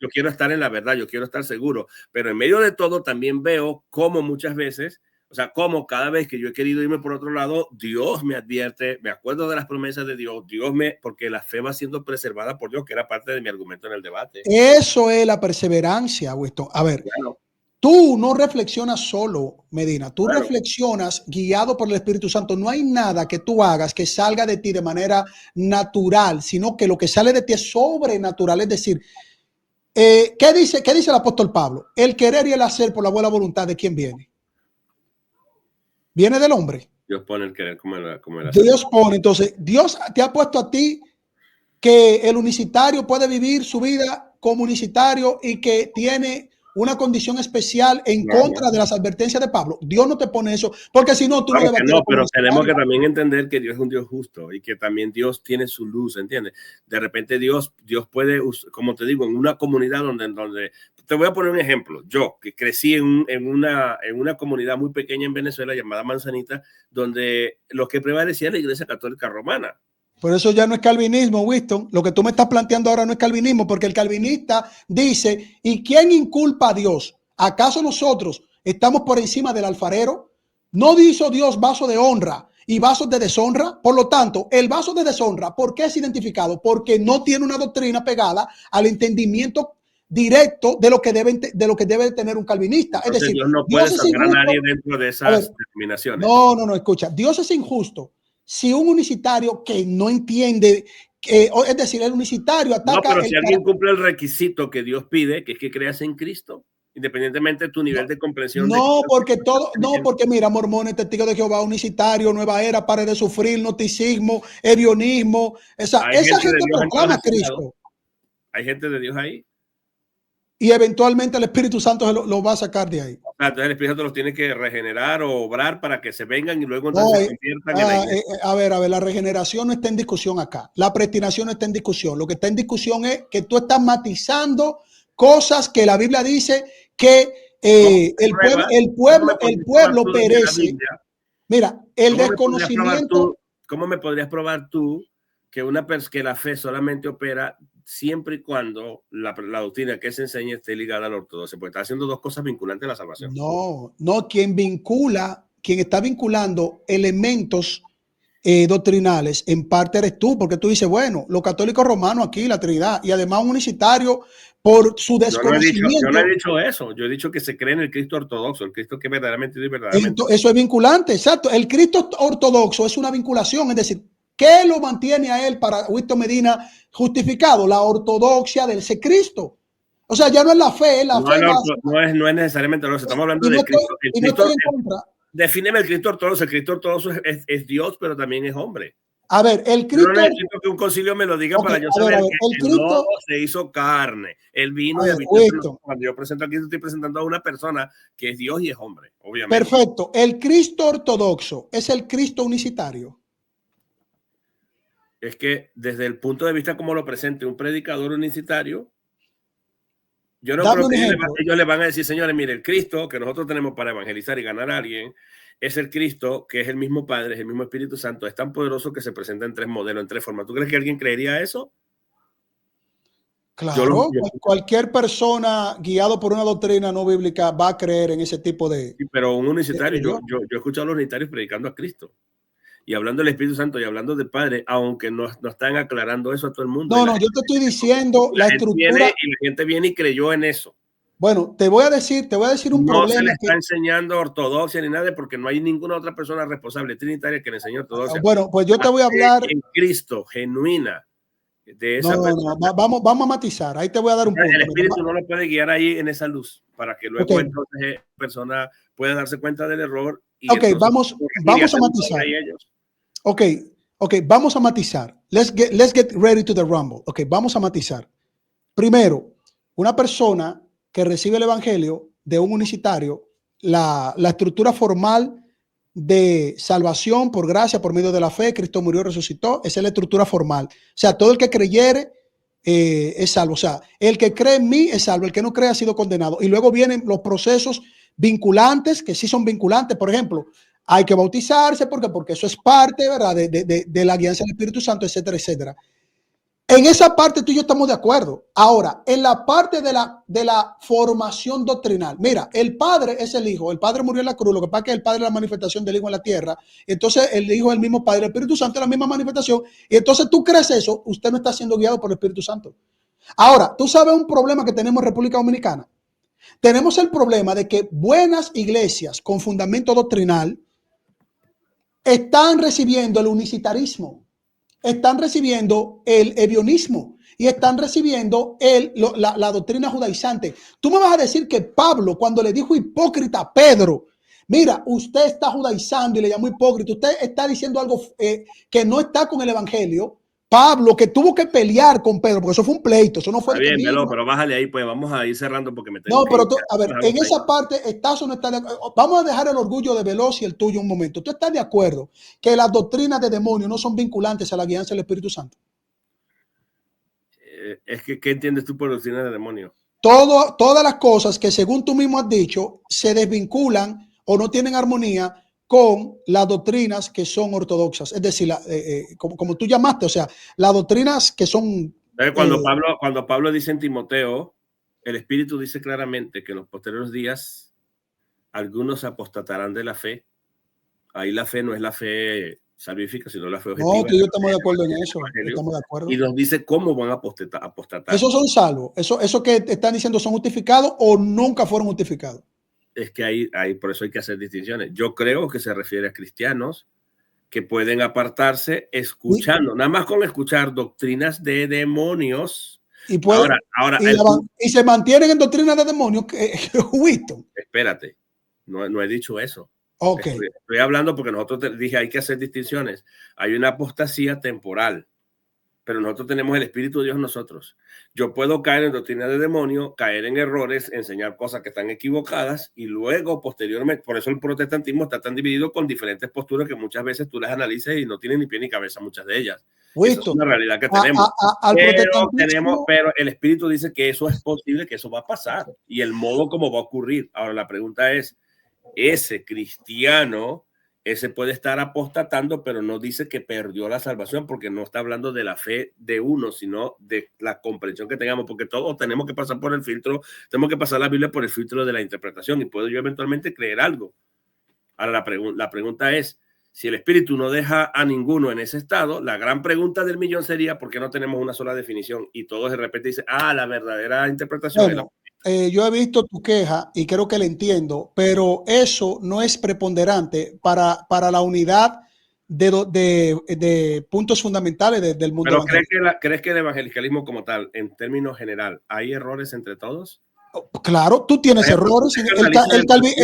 yo quiero estar en la verdad, yo quiero estar seguro, pero en medio de todo también veo cómo muchas veces, o sea, cómo cada vez que yo he querido irme por otro lado, Dios me advierte, me acuerdo de las promesas de Dios, porque la fe va siendo preservada por Dios, que era parte de mi argumento en el debate. Eso es la perseverancia, Winston. A ver, claro. Tú no reflexionas solo, Medina, tú reflexionas guiado por el Espíritu Santo. No hay nada que tú hagas que salga de ti de manera natural, sino que lo que sale de ti es sobrenatural. Es decir, ¿qué dice el apóstol Pablo? El querer y el hacer por la buena voluntad, ¿de quién viene? Viene del hombre. Dios pone el querer como el hacer. Dios pone, entonces, Dios te ha puesto a ti que el unicitario puede vivir su vida como unicitario y que tiene una condición especial en contra de las advertencias de Pablo. Dios no te pone eso, porque si no, tú no debes. No, pero tenemos que también entender que Dios es un Dios justo y que también Dios tiene su luz, ¿entiendes? De repente Dios puede, como te digo, en una comunidad donde te voy a poner un ejemplo. Yo, que crecí en una comunidad muy pequeña en Venezuela llamada Manzanita, donde lo que prevalecía era la Iglesia Católica Romana. Por eso ya no es calvinismo, Winston. Lo que tú me estás planteando ahora no es calvinismo, porque el calvinista dice, ¿y quién inculpa a Dios? ¿Acaso nosotros estamos por encima del alfarero? ¿No hizo Dios vaso de honra y vasos de deshonra? Por lo tanto, el vaso de deshonra, ¿por qué es identificado? Porque no tiene una doctrina pegada al entendimiento directo de lo que debe tener un calvinista. Entonces, es decir, Dios no puede sacar a nadie dentro de esas determinaciones. No, escucha, Dios es injusto. Si un unicitario que no entiende, es decir, el unicitario ataca... No, pero si alguien cumple el requisito que Dios pide, que es que creas en Cristo, independientemente de tu nivel de comprensión. Porque mira, mormones, testigos de Jehová, unicitario, nueva era, pare de sufrir, gnosticismo, evionismo, esa gente proclama a Cristo. Hay gente de Dios ahí. Y eventualmente el Espíritu Santo lo va a sacar de ahí. Entonces el Espíritu Santo los tiene que regenerar o obrar para que se vengan y luego entonces se conviertan en la iglesia. A ver, la regeneración no está en discusión acá. La predestinación no está en discusión. Lo que está en discusión es que tú estás matizando cosas que la Biblia dice que el pueblo perece. Mira, el desconocimiento. ¿Cómo me podrías probar tú que la fe solamente opera siempre y cuando la doctrina que se enseña esté ligada al ortodoxo? Porque está haciendo dos cosas vinculantes a la salvación. No, quien está vinculando elementos doctrinales, en parte eres tú, porque tú dices, bueno, los católicos romanos aquí, la Trinidad, y además un unicitario por su desconocimiento. Yo no he dicho eso, yo he dicho que se cree en el Cristo ortodoxo, el Cristo que verdaderamente y verdaderamente. Eso es vinculante, exacto. El Cristo ortodoxo es una vinculación, es decir, ¿qué lo mantiene a él para Winston Medina justificado? La ortodoxia del ese Cristo. O sea, ya no es la fe, es la fe. No es necesariamente lo que estamos hablando de Cristo. Defíneme el Cristo ortodoxo. El Cristo ortodoxo es Dios, pero también es hombre. A ver, el Cristo. Yo no necesito que un concilio me lo diga para yo saber que el Cristo se hizo carne. Él vino y habitó. Cuando yo presento aquí, estoy presentando a una persona que es Dios y es hombre, obviamente. Perfecto. El Cristo ortodoxo es el Cristo unicitario. Es que desde el punto de vista como lo presente un predicador unicitario, Yo no creo que ellos le van a decir, señores, mire, el Cristo que nosotros tenemos para evangelizar y ganar a alguien es el Cristo que es el mismo Padre, es el mismo Espíritu Santo, es tan poderoso que se presenta en 3 modelos, en 3 formas. ¿Tú crees que alguien creería eso? Claro, cualquier persona guiado por una doctrina no bíblica va a creer en ese tipo de... Sí, pero un unicitario, yo he escuchado a los unitarios predicando a Cristo y hablando del Espíritu Santo y hablando del Padre, aunque no están aclarando eso a todo el mundo. No, yo te estoy diciendo la estructura. Y la gente viene y creyó en eso. Bueno, te voy a decir un problema. No se le está enseñando ortodoxia ni nada, porque no hay ninguna otra persona responsable trinitaria que le enseñe ortodoxia. Bueno, pues yo te voy a hablar en Cristo, genuina. De esa vamos a matizar. Ahí te voy a dar un punto. El Espíritu no lo puede guiar ahí en esa luz para que luego entonces la persona pueda darse cuenta del error. Y vamos a matizar. Vamos a matizar. Let's get ready to the rumble. Vamos a matizar. Primero, una persona que recibe el evangelio de un unicitario, la estructura formal de salvación por gracia, por medio de la fe, Cristo murió, resucitó, esa es la estructura formal. O sea, todo el que creyere es salvo. O sea, el que cree en mí es salvo, el que no cree ha sido condenado. Y luego vienen los procesos vinculantes, que sí son vinculantes. Por ejemplo, hay que bautizarse porque eso es parte, ¿verdad?, de la guianza del Espíritu Santo, etcétera, etcétera. En esa parte tú y yo estamos de acuerdo. Ahora, en la parte de la formación doctrinal, mira, el Padre es el Hijo, el Padre murió en la cruz, lo que pasa es que el Padre es la manifestación del Hijo en la tierra, entonces el Hijo es el mismo Padre, el Espíritu Santo es la misma manifestación, y entonces tú crees eso, usted no está siendo guiado por el Espíritu Santo. Ahora, tú sabes un problema que tenemos en República Dominicana. Tenemos el problema de que buenas iglesias con fundamento doctrinal están recibiendo el unicitarismo, están recibiendo el ebionismo y están recibiendo la doctrina judaizante. Tú me vas a decir que Pablo, cuando le dijo hipócrita a Pedro, mira, usted está judaizando y le llamó hipócrita, usted está diciendo algo que no está con el evangelio. Pablo, que tuvo que pelear con Pedro, porque eso fue un pleito, eso no fue... Está bien, pero bájale ahí, pues vamos a ir cerrando porque me tengo No, pero tú, a ver, en esa parte, ¿estás o no estás de acuerdo? Vamos a dejar el orgullo de Veloz y el tuyo un momento. ¿Tú estás de acuerdo que las doctrinas de demonios no son vinculantes a la guianza del Espíritu Santo? Es que, ¿qué entiendes tú por doctrina de demonios? Todas las cosas que, según tú mismo has dicho, se desvinculan o no tienen armonía con las doctrinas que son ortodoxas, es decir, como tú llamaste, o sea, las doctrinas que son... Cuando Pablo dice en Timoteo, el Espíritu dice claramente que en los posteriores días algunos apostatarán de la fe. Ahí la fe no es la fe salvífica, sino la fe objetiva. No, tú y yo estamos de acuerdo en eso. Estamos de acuerdo. Y nos dice cómo van a apostatar. ¿Esos son salvos? ¿Eso que están diciendo son justificados o nunca fueron justificados? Es que por eso hay que hacer distinciones. Yo creo que se refiere a cristianos que pueden apartarse escuchando, nada más con escuchar doctrinas de demonios. Y y se mantienen en doctrinas de demonios. Winston. Espérate, no he dicho eso. Okay. Estoy hablando porque nosotros dije hay que hacer distinciones. Hay una apostasía temporal, pero nosotros tenemos el Espíritu de Dios en nosotros. Yo puedo caer en doctrina de demonio, caer en errores, enseñar cosas que están equivocadas y luego, posteriormente, por eso el protestantismo está tan dividido con diferentes posturas que muchas veces tú las analizas y no tienen ni pie ni cabeza muchas de ellas. Esa es una realidad que tenemos. Pero el Espíritu dice que eso es posible, que eso va a pasar y el modo como va a ocurrir. Ahora la pregunta es, ese cristiano... Ese puede estar apostatando, pero no dice que perdió la salvación porque no está hablando de la fe de uno, sino de la comprensión que tengamos, porque todos tenemos que pasar por el filtro, tenemos que pasar la Biblia por el filtro de la interpretación y puedo yo eventualmente creer algo. Ahora la pregunta es, si el Espíritu no deja a ninguno en ese estado, la gran pregunta del millón sería, ¿por qué no tenemos una sola definición? Y todos de repente dicen, la verdadera interpretación es la... Yo he visto tu queja y creo que la entiendo, pero eso no es preponderante para la unidad de puntos fundamentales del mundo. ¿Pero crees que el evangelicalismo como tal, en términos general, hay errores entre todos? Claro, tú tienes errores.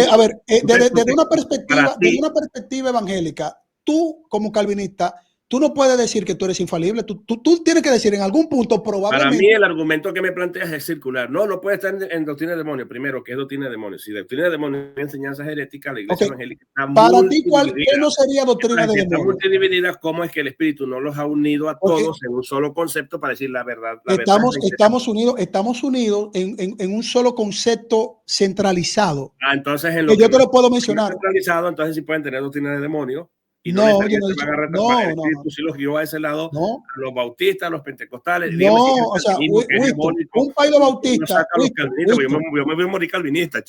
A ver, desde una perspectiva evangélica, tú como calvinista, tú no puedes decir que tú eres infalible. Tú tienes que decir en algún punto probablemente. Para mí el argumento que me planteas es circular. No puede estar en doctrina de demonio. Primero, ¿qué es doctrina de demonio? Si doctrina de demonio es enseñanzas heréticas, la iglesia evangélica está para ti, ¿qué no sería doctrina de demonio? Está multidividida. ¿Cómo es que el espíritu no los ha unido a todos en un solo concepto para decir la verdad? Estamos unidos en un solo concepto centralizado. Entonces en lo que yo te lo puedo mencionar. Centralizado, entonces sí pueden tener doctrina de demonio. Y no, yo no he dicho, sí los guió a ese lado, no. a los bautistas, a los pentecostales. No, o sea, un paido bautista. Yo me voy a morir calvinista.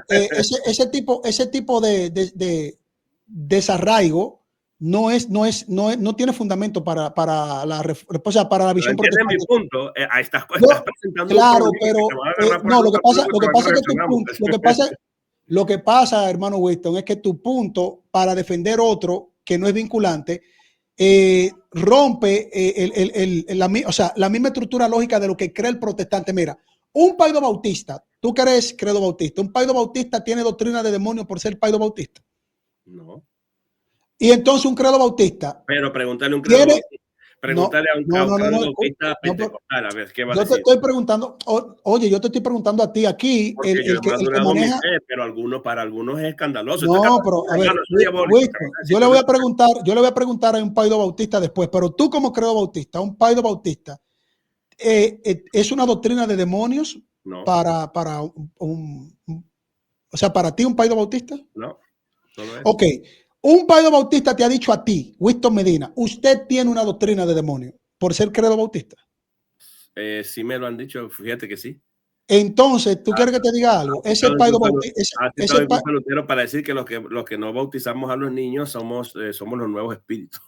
Ese tipo de desarraigo no tiene fundamento para la visión protestante. Mi punto, estás presentando claro, pero no, lo que pasa, hermano Winston, es que tu punto para defender otro que no es vinculante rompe la misma estructura lógica de lo que cree el protestante. Mira, un paido bautista, tú que eres credo bautista, un paido bautista tiene doctrina de demonio por ser paido bautista. No. Y entonces un credo bautista. Pero pregúntale a un credo bautista. Pregúntale a un credo bautista pentecostal, a ver qué va a decir. Yo te estoy preguntando, oye, yo te estoy preguntando a ti aquí. El que maneja, pero para algunos es escandaloso. No, pero a ver, yo le voy a preguntar a un paido bautista después, pero tú como credo bautista, un paido bautista, ¿es una doctrina de demonios? No. Para ti un paido bautista? No. Solo es. Ok. Un paido bautista te ha dicho a ti, Winston Medina, usted tiene una doctrina de demonio por ser credo bautista. Sí me lo han dicho, fíjate que sí. Entonces, ¿tú quieres que te diga algo? Ese paido bautista. Para decir que los que no bautizamos a los niños somos los nuevos espíritus.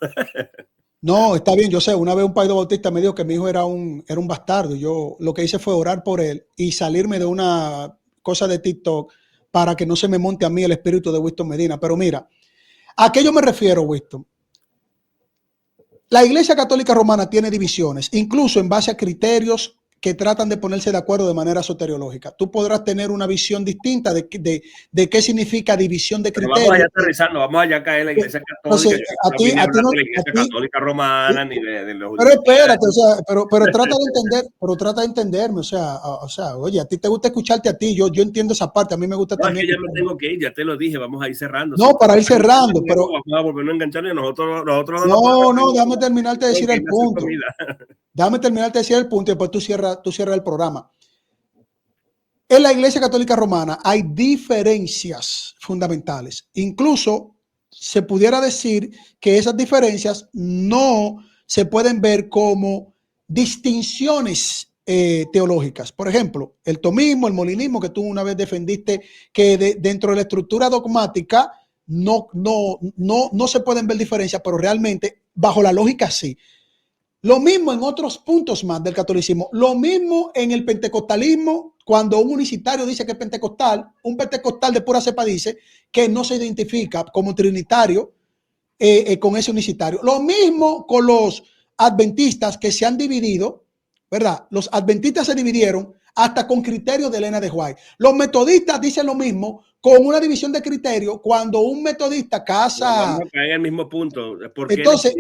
No, está bien, yo sé. Una vez un paido bautista me dijo que mi hijo era un bastardo. Yo lo que hice fue orar por él y salirme de una cosa de TikTok para que no se me monte a mí el espíritu de Winston Medina. Pero mira, ¿a qué yo me refiero, Winston? La Iglesia Católica Romana tiene divisiones, incluso en base a criterios que tratan de ponerse de acuerdo de manera soteriológica. Tú podrás tener una visión distinta de qué significa división de criterios. Vamos allá aterrizando, vamos allá a caer en la Iglesia Católica. La Iglesia Católica Romana ni de los. Pero espérate, o sea, pero trata de entenderme, o sea, oye, a ti te gusta escucharte a ti, yo entiendo esa parte, a mí me gusta también. Es que ya me tengo que ir, ya te lo dije, vamos a ir cerrando. No, para ir cerrando, pero vamos a volvernos a enganchar y nosotros no, déjame terminarte de decir el punto. Déjame terminarte de decir el punto y después tú cierras el programa. En la Iglesia Católica Romana hay diferencias fundamentales. Incluso se pudiera decir que esas diferencias no se pueden ver como distinciones teológicas. Por ejemplo, el tomismo, el molinismo, que tú una vez defendiste, que dentro de la estructura dogmática no se pueden ver diferencias, pero realmente bajo la lógica sí. Lo mismo en otros puntos más del catolicismo. Lo mismo en el pentecostalismo, cuando un unicitario dice que es pentecostal, un pentecostal de pura cepa dice que no se identifica como trinitario con ese unicitario. Lo mismo con los adventistas que se han dividido, ¿verdad? Los adventistas se dividieron hasta con criterios de Elena de White. Los metodistas dicen lo mismo con una división de criterios cuando un metodista casa. Vamos a caer en el mismo punto. Entonces,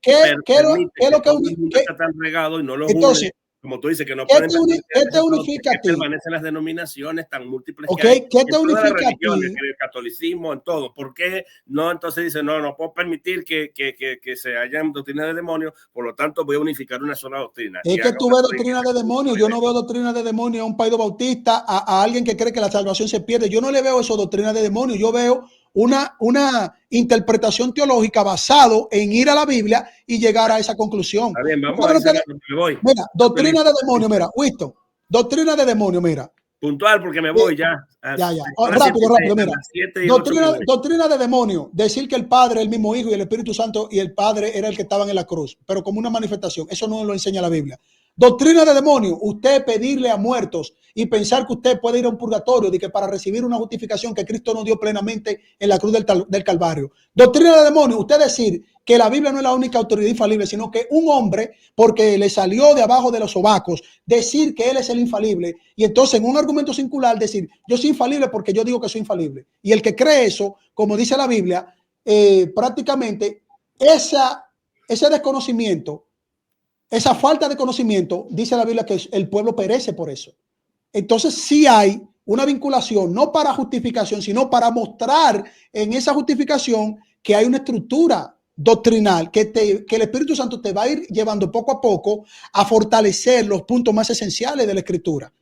¿qué es lo que está tan regado y no lo une? Como tú dices, que no pueden ¿qué te unifica a ti? Permanecen las denominaciones tan múltiples que hay ¿qué te unifica a ti? En el catolicismo, en todo. ¿Por qué no? Entonces dice, no puedo permitir que se hayan doctrinas de demonios, por lo tanto voy a unificar una sola doctrina. Es que tú ves doctrina de demonios. Yo no veo doctrina de demonios a un paido bautista, a alguien que cree que la salvación se pierde. Yo no le veo eso, doctrina de demonios. Yo veo una interpretación teológica basado en ir a la Biblia y llegar a esa conclusión. Está bien, vamos a ver, me voy. Mira, doctrina de demonio, mira, Winston, doctrina de demonio, mira. Puntual, porque me voy ya. Rápido, mira. Doctrina de demonio, decir que el Padre es el mismo Hijo y el Espíritu Santo y el Padre era el que estaban en la cruz, pero como una manifestación, eso no lo enseña la Biblia. Doctrina de demonio, usted pedirle a muertos y pensar que usted puede ir a un purgatorio de que para recibir una justificación que Cristo nos dio plenamente en la cruz del Calvario. Doctrina de demonio, usted decir que la Biblia no es la única autoridad infalible, sino que un hombre, porque le salió de abajo de los sobacos, decir que él es el infalible y entonces en un argumento singular decir, yo soy infalible porque yo digo que soy infalible. Y el que cree eso, como dice la Biblia, prácticamente esa ese desconocimiento, esa falta de conocimiento, dice la Biblia que el pueblo perece por eso. Entonces sí hay una vinculación, no para justificación, sino para mostrar en esa justificación que hay una estructura doctrinal que el Espíritu Santo te va a ir llevando poco a poco a fortalecer los puntos más esenciales de la Escritura.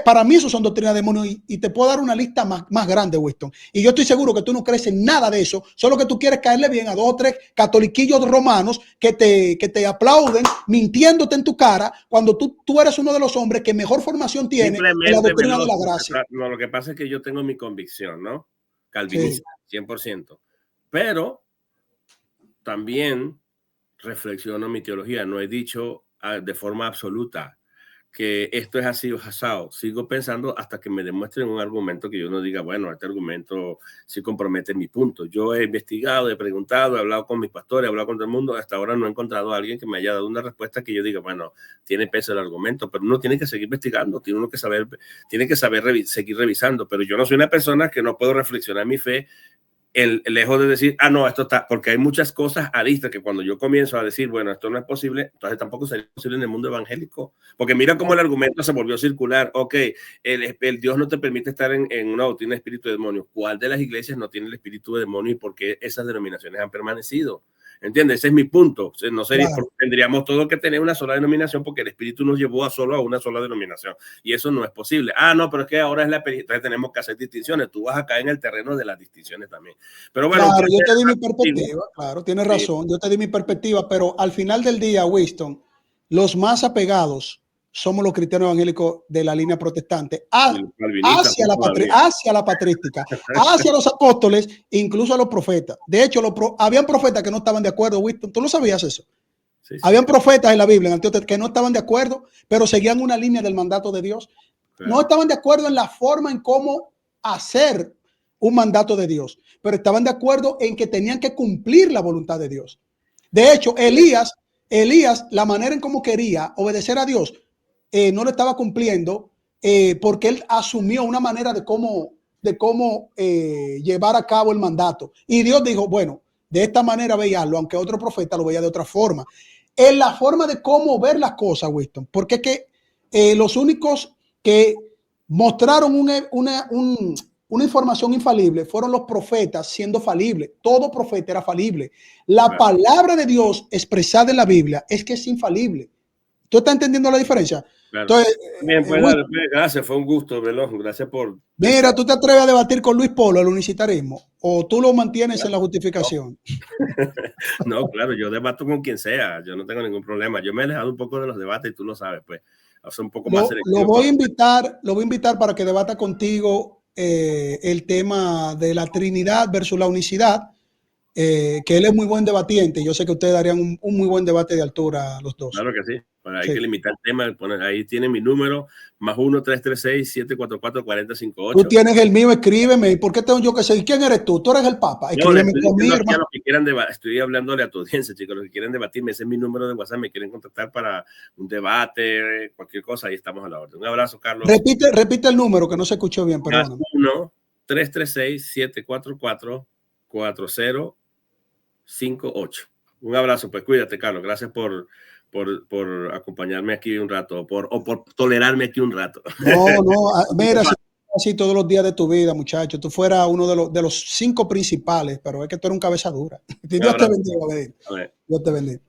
Para mí eso son doctrinas de demonios y te puedo dar una lista más grande, Winston. Y yo estoy seguro que tú no crees en nada de eso, solo que tú quieres caerle bien a 2 o 3 catoliquillos romanos que te aplauden mintiéndote en tu cara cuando tú eres uno de los hombres que mejor formación tiene en la doctrina de la gracia. No, lo que pasa es que yo tengo mi convicción, ¿no? Calvinista, sí. 100%. Pero también reflexiono mi teología. No he dicho de forma absoluta que esto es así o asado. Sigo pensando hasta que me demuestren un argumento que yo no diga, bueno, este argumento sí compromete mi punto. Yo he investigado, he preguntado, he hablado con mis pastores, he hablado con todo el mundo. Hasta ahora no he encontrado a alguien que me haya dado una respuesta que yo diga, bueno, tiene peso el argumento, pero uno tiene que seguir investigando, tiene que saber seguir revisando. Pero yo no soy una persona que no puedo reflexionar mi fe lejos de decir, no, esto está, porque hay muchas cosas aristas que cuando yo comienzo a decir, bueno, esto no es posible, entonces tampoco sería posible en el mundo evangélico, porque mira cómo el argumento se volvió circular. Ok, el Dios no te permite estar en una doctrina de espíritu de demonio. ¿Cuál de las iglesias no tiene el espíritu de demonio y por qué esas denominaciones han permanecido? ¿Entiendes? Ese es mi punto. No sería, claro. Tendríamos todo que tener una sola denominación porque el espíritu nos llevó solo a una sola denominación y eso no es posible. No, pero es que ahora es entonces tenemos que hacer distinciones. Tú vas acá en el terreno de las distinciones también. Pero bueno, claro, yo te di mi perspectiva, claro, tienes razón, yo te di mi perspectiva, pero al final del día, Winston, los más apegados somos los cristianos evangélicos de la línea protestante hacia la patrística, hacia los apóstoles, incluso a los profetas. De hecho, habían profetas que no estaban de acuerdo, Winston, ¿tú lo sabías eso? Sí, sí. Habían profetas en la Biblia, en Antiguo Testamento, que no estaban de acuerdo, pero seguían una línea del mandato de Dios. Claro. No estaban de acuerdo en la forma en cómo hacer un mandato de Dios, pero estaban de acuerdo en que tenían que cumplir la voluntad de Dios. De hecho, Elías, la manera en cómo quería obedecer a Dios, no lo estaba cumpliendo porque él asumió una manera de cómo llevar a cabo el mandato. Y Dios dijo, bueno, de esta manera veíalo, aunque otro profeta lo veía de otra forma. En la forma de cómo ver las cosas, Winston, porque es que los únicos que mostraron una información infalible fueron los profetas siendo falibles. Todo profeta era falible. La palabra de Dios expresada en la Biblia es que es infalible. ¿Tú estás entendiendo la diferencia? Claro. Entonces, bien, pues, gracias, fue un gusto, Veloz. Gracias por... Mira, ¿tú te atreves a debatir con Luis Polo el unicitarismo? ¿O tú lo mantienes en la justificación? No. No, claro, yo debato con quien sea. Yo no tengo ningún problema. Yo me he alejado un poco de los debates y tú lo sabes, pues. Hace un poco más selectivo. Lo voy a invitar para que debata contigo el tema de la Trinidad versus la unicidad, que él es muy buen debatiente. Yo sé que ustedes darían un muy buen debate de altura los dos. Claro que sí. Bueno, hay que limitar el tema. Ahí tiene mi número, +1 336 744 4058. Tú tienes el mío, escríbeme. ¿Y por qué tengo yo que seguir? ¿Quién eres tú? Tú eres el Papa. Escríbeme conmigo, hermano. Los que quieran estoy hablándole a tu audiencia, chicos. Los que quieren debatirme, ese es mi número de WhatsApp. Me quieren contactar para un debate, cualquier cosa. Ahí estamos a la orden. Un abrazo, Carlos. Repite el número que no se escuchó bien. Perdóname. 1 336 744 4058. Un abrazo, pues cuídate, Carlos. Gracias por acompañarme aquí un rato o por tolerarme aquí un rato. No, mira, así todos los días de tu vida, muchacho. Tú fueras uno de los 5 principales, pero es que tú eres un cabeza dura. Dios te bendiga, Dios te bendiga.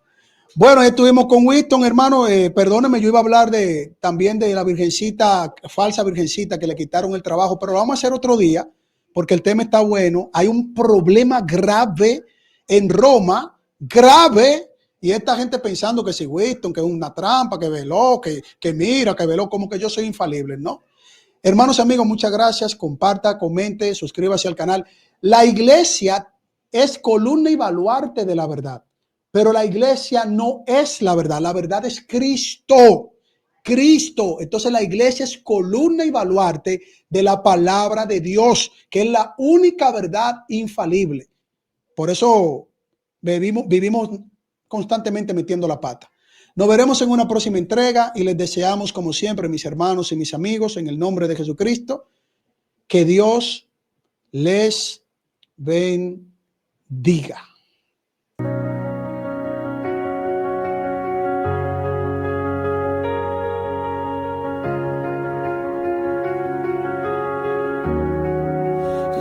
Bueno, estuvimos con Winston, hermano. Perdóneme, yo iba a hablar también de la virgencita, falsa virgencita, que le quitaron el trabajo, pero lo vamos a hacer otro día porque el tema está bueno. Hay un problema grave en Roma, grave. Y esta gente pensando que si Winston, que es una trampa, que veló, que mira, que veló, como que yo soy infalible, ¿no? Hermanos y amigos, muchas gracias. Comparta, comente, suscríbase al canal. La iglesia es columna y baluarte de la verdad, pero la iglesia no es la verdad. La verdad es Cristo. Cristo. Entonces la iglesia es columna y baluarte de la palabra de Dios, que es la única verdad infalible. Por eso vivimos constantemente metiendo la pata. Nos veremos en una próxima entrega y les deseamos, como siempre, mis hermanos y mis amigos, en el nombre de Jesucristo, que Dios les bendiga.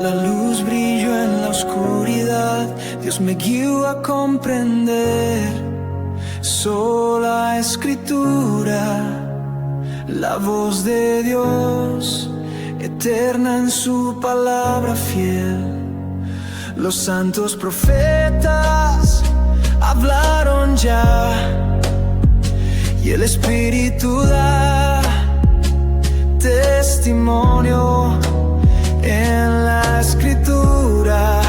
La luz brilló en la oscuridad, Dios me guió a comprender. Sola escritura, la voz de Dios, eterna en su palabra fiel. Los santos profetas hablaron ya, y el Espíritu da testimonio en la escritura.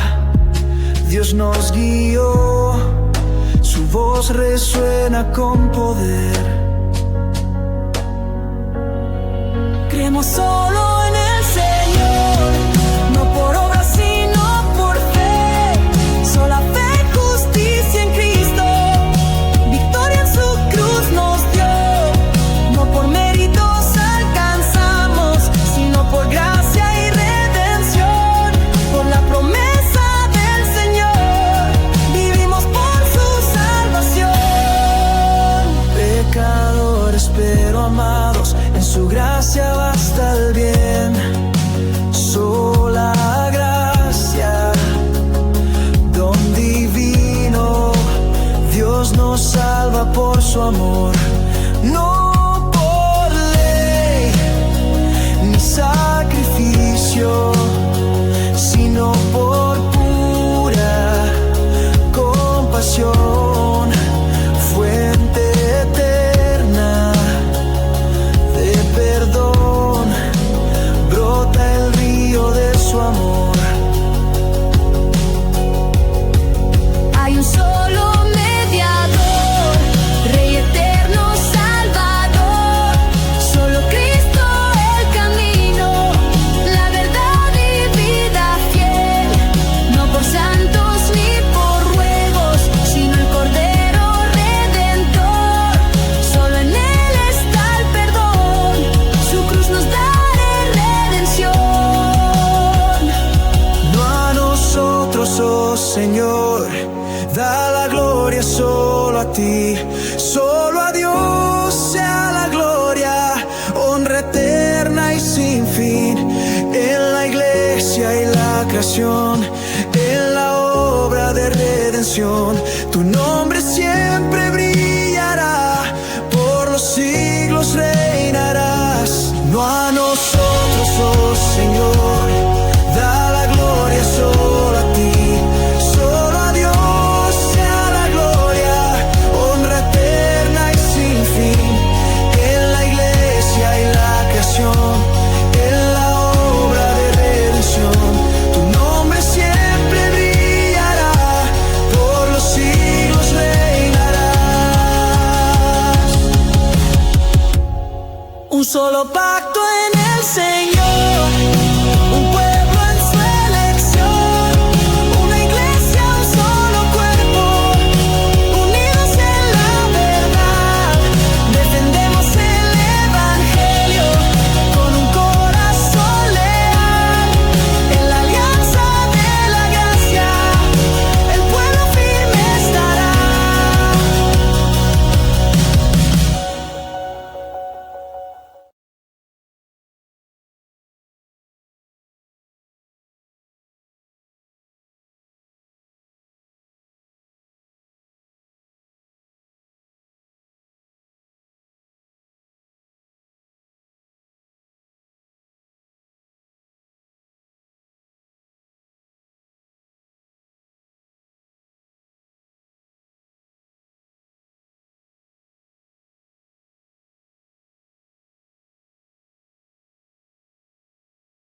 Dios nos guió, su voz resuena con poder. Creemos solo en el Señor, no por obras sino por fe. Sola fe y justicia en Cristo, victoria en su cruz nos dio. No por méritos alcanzamos, sino por gracia y redención. Por la promesa del Señor, vivimos por su salvación. Pecadores pero amados, en su gracia basta el bien. Sola gracia, don divino, Dios nos salva por su amor. No por ley ni sacrificio, sino por pura compasión. Fuente eterna de perdón, brota el río de su amor. Hay un solo mediador, Rey eterno, Salvador. Solo Cristo el camino, la verdad y vida fiel. No por santos ni por ruegos, sino el Cordero Redentor. Solo en Él está el perdón, su cruz nos da redención. No a nosotros, oh Señor, da la gloria solo a ti. Solo a Dios sea la gloria, honra eterna y sin fin. En la iglesia y la creación, en la obra de redención, tu nombre siempre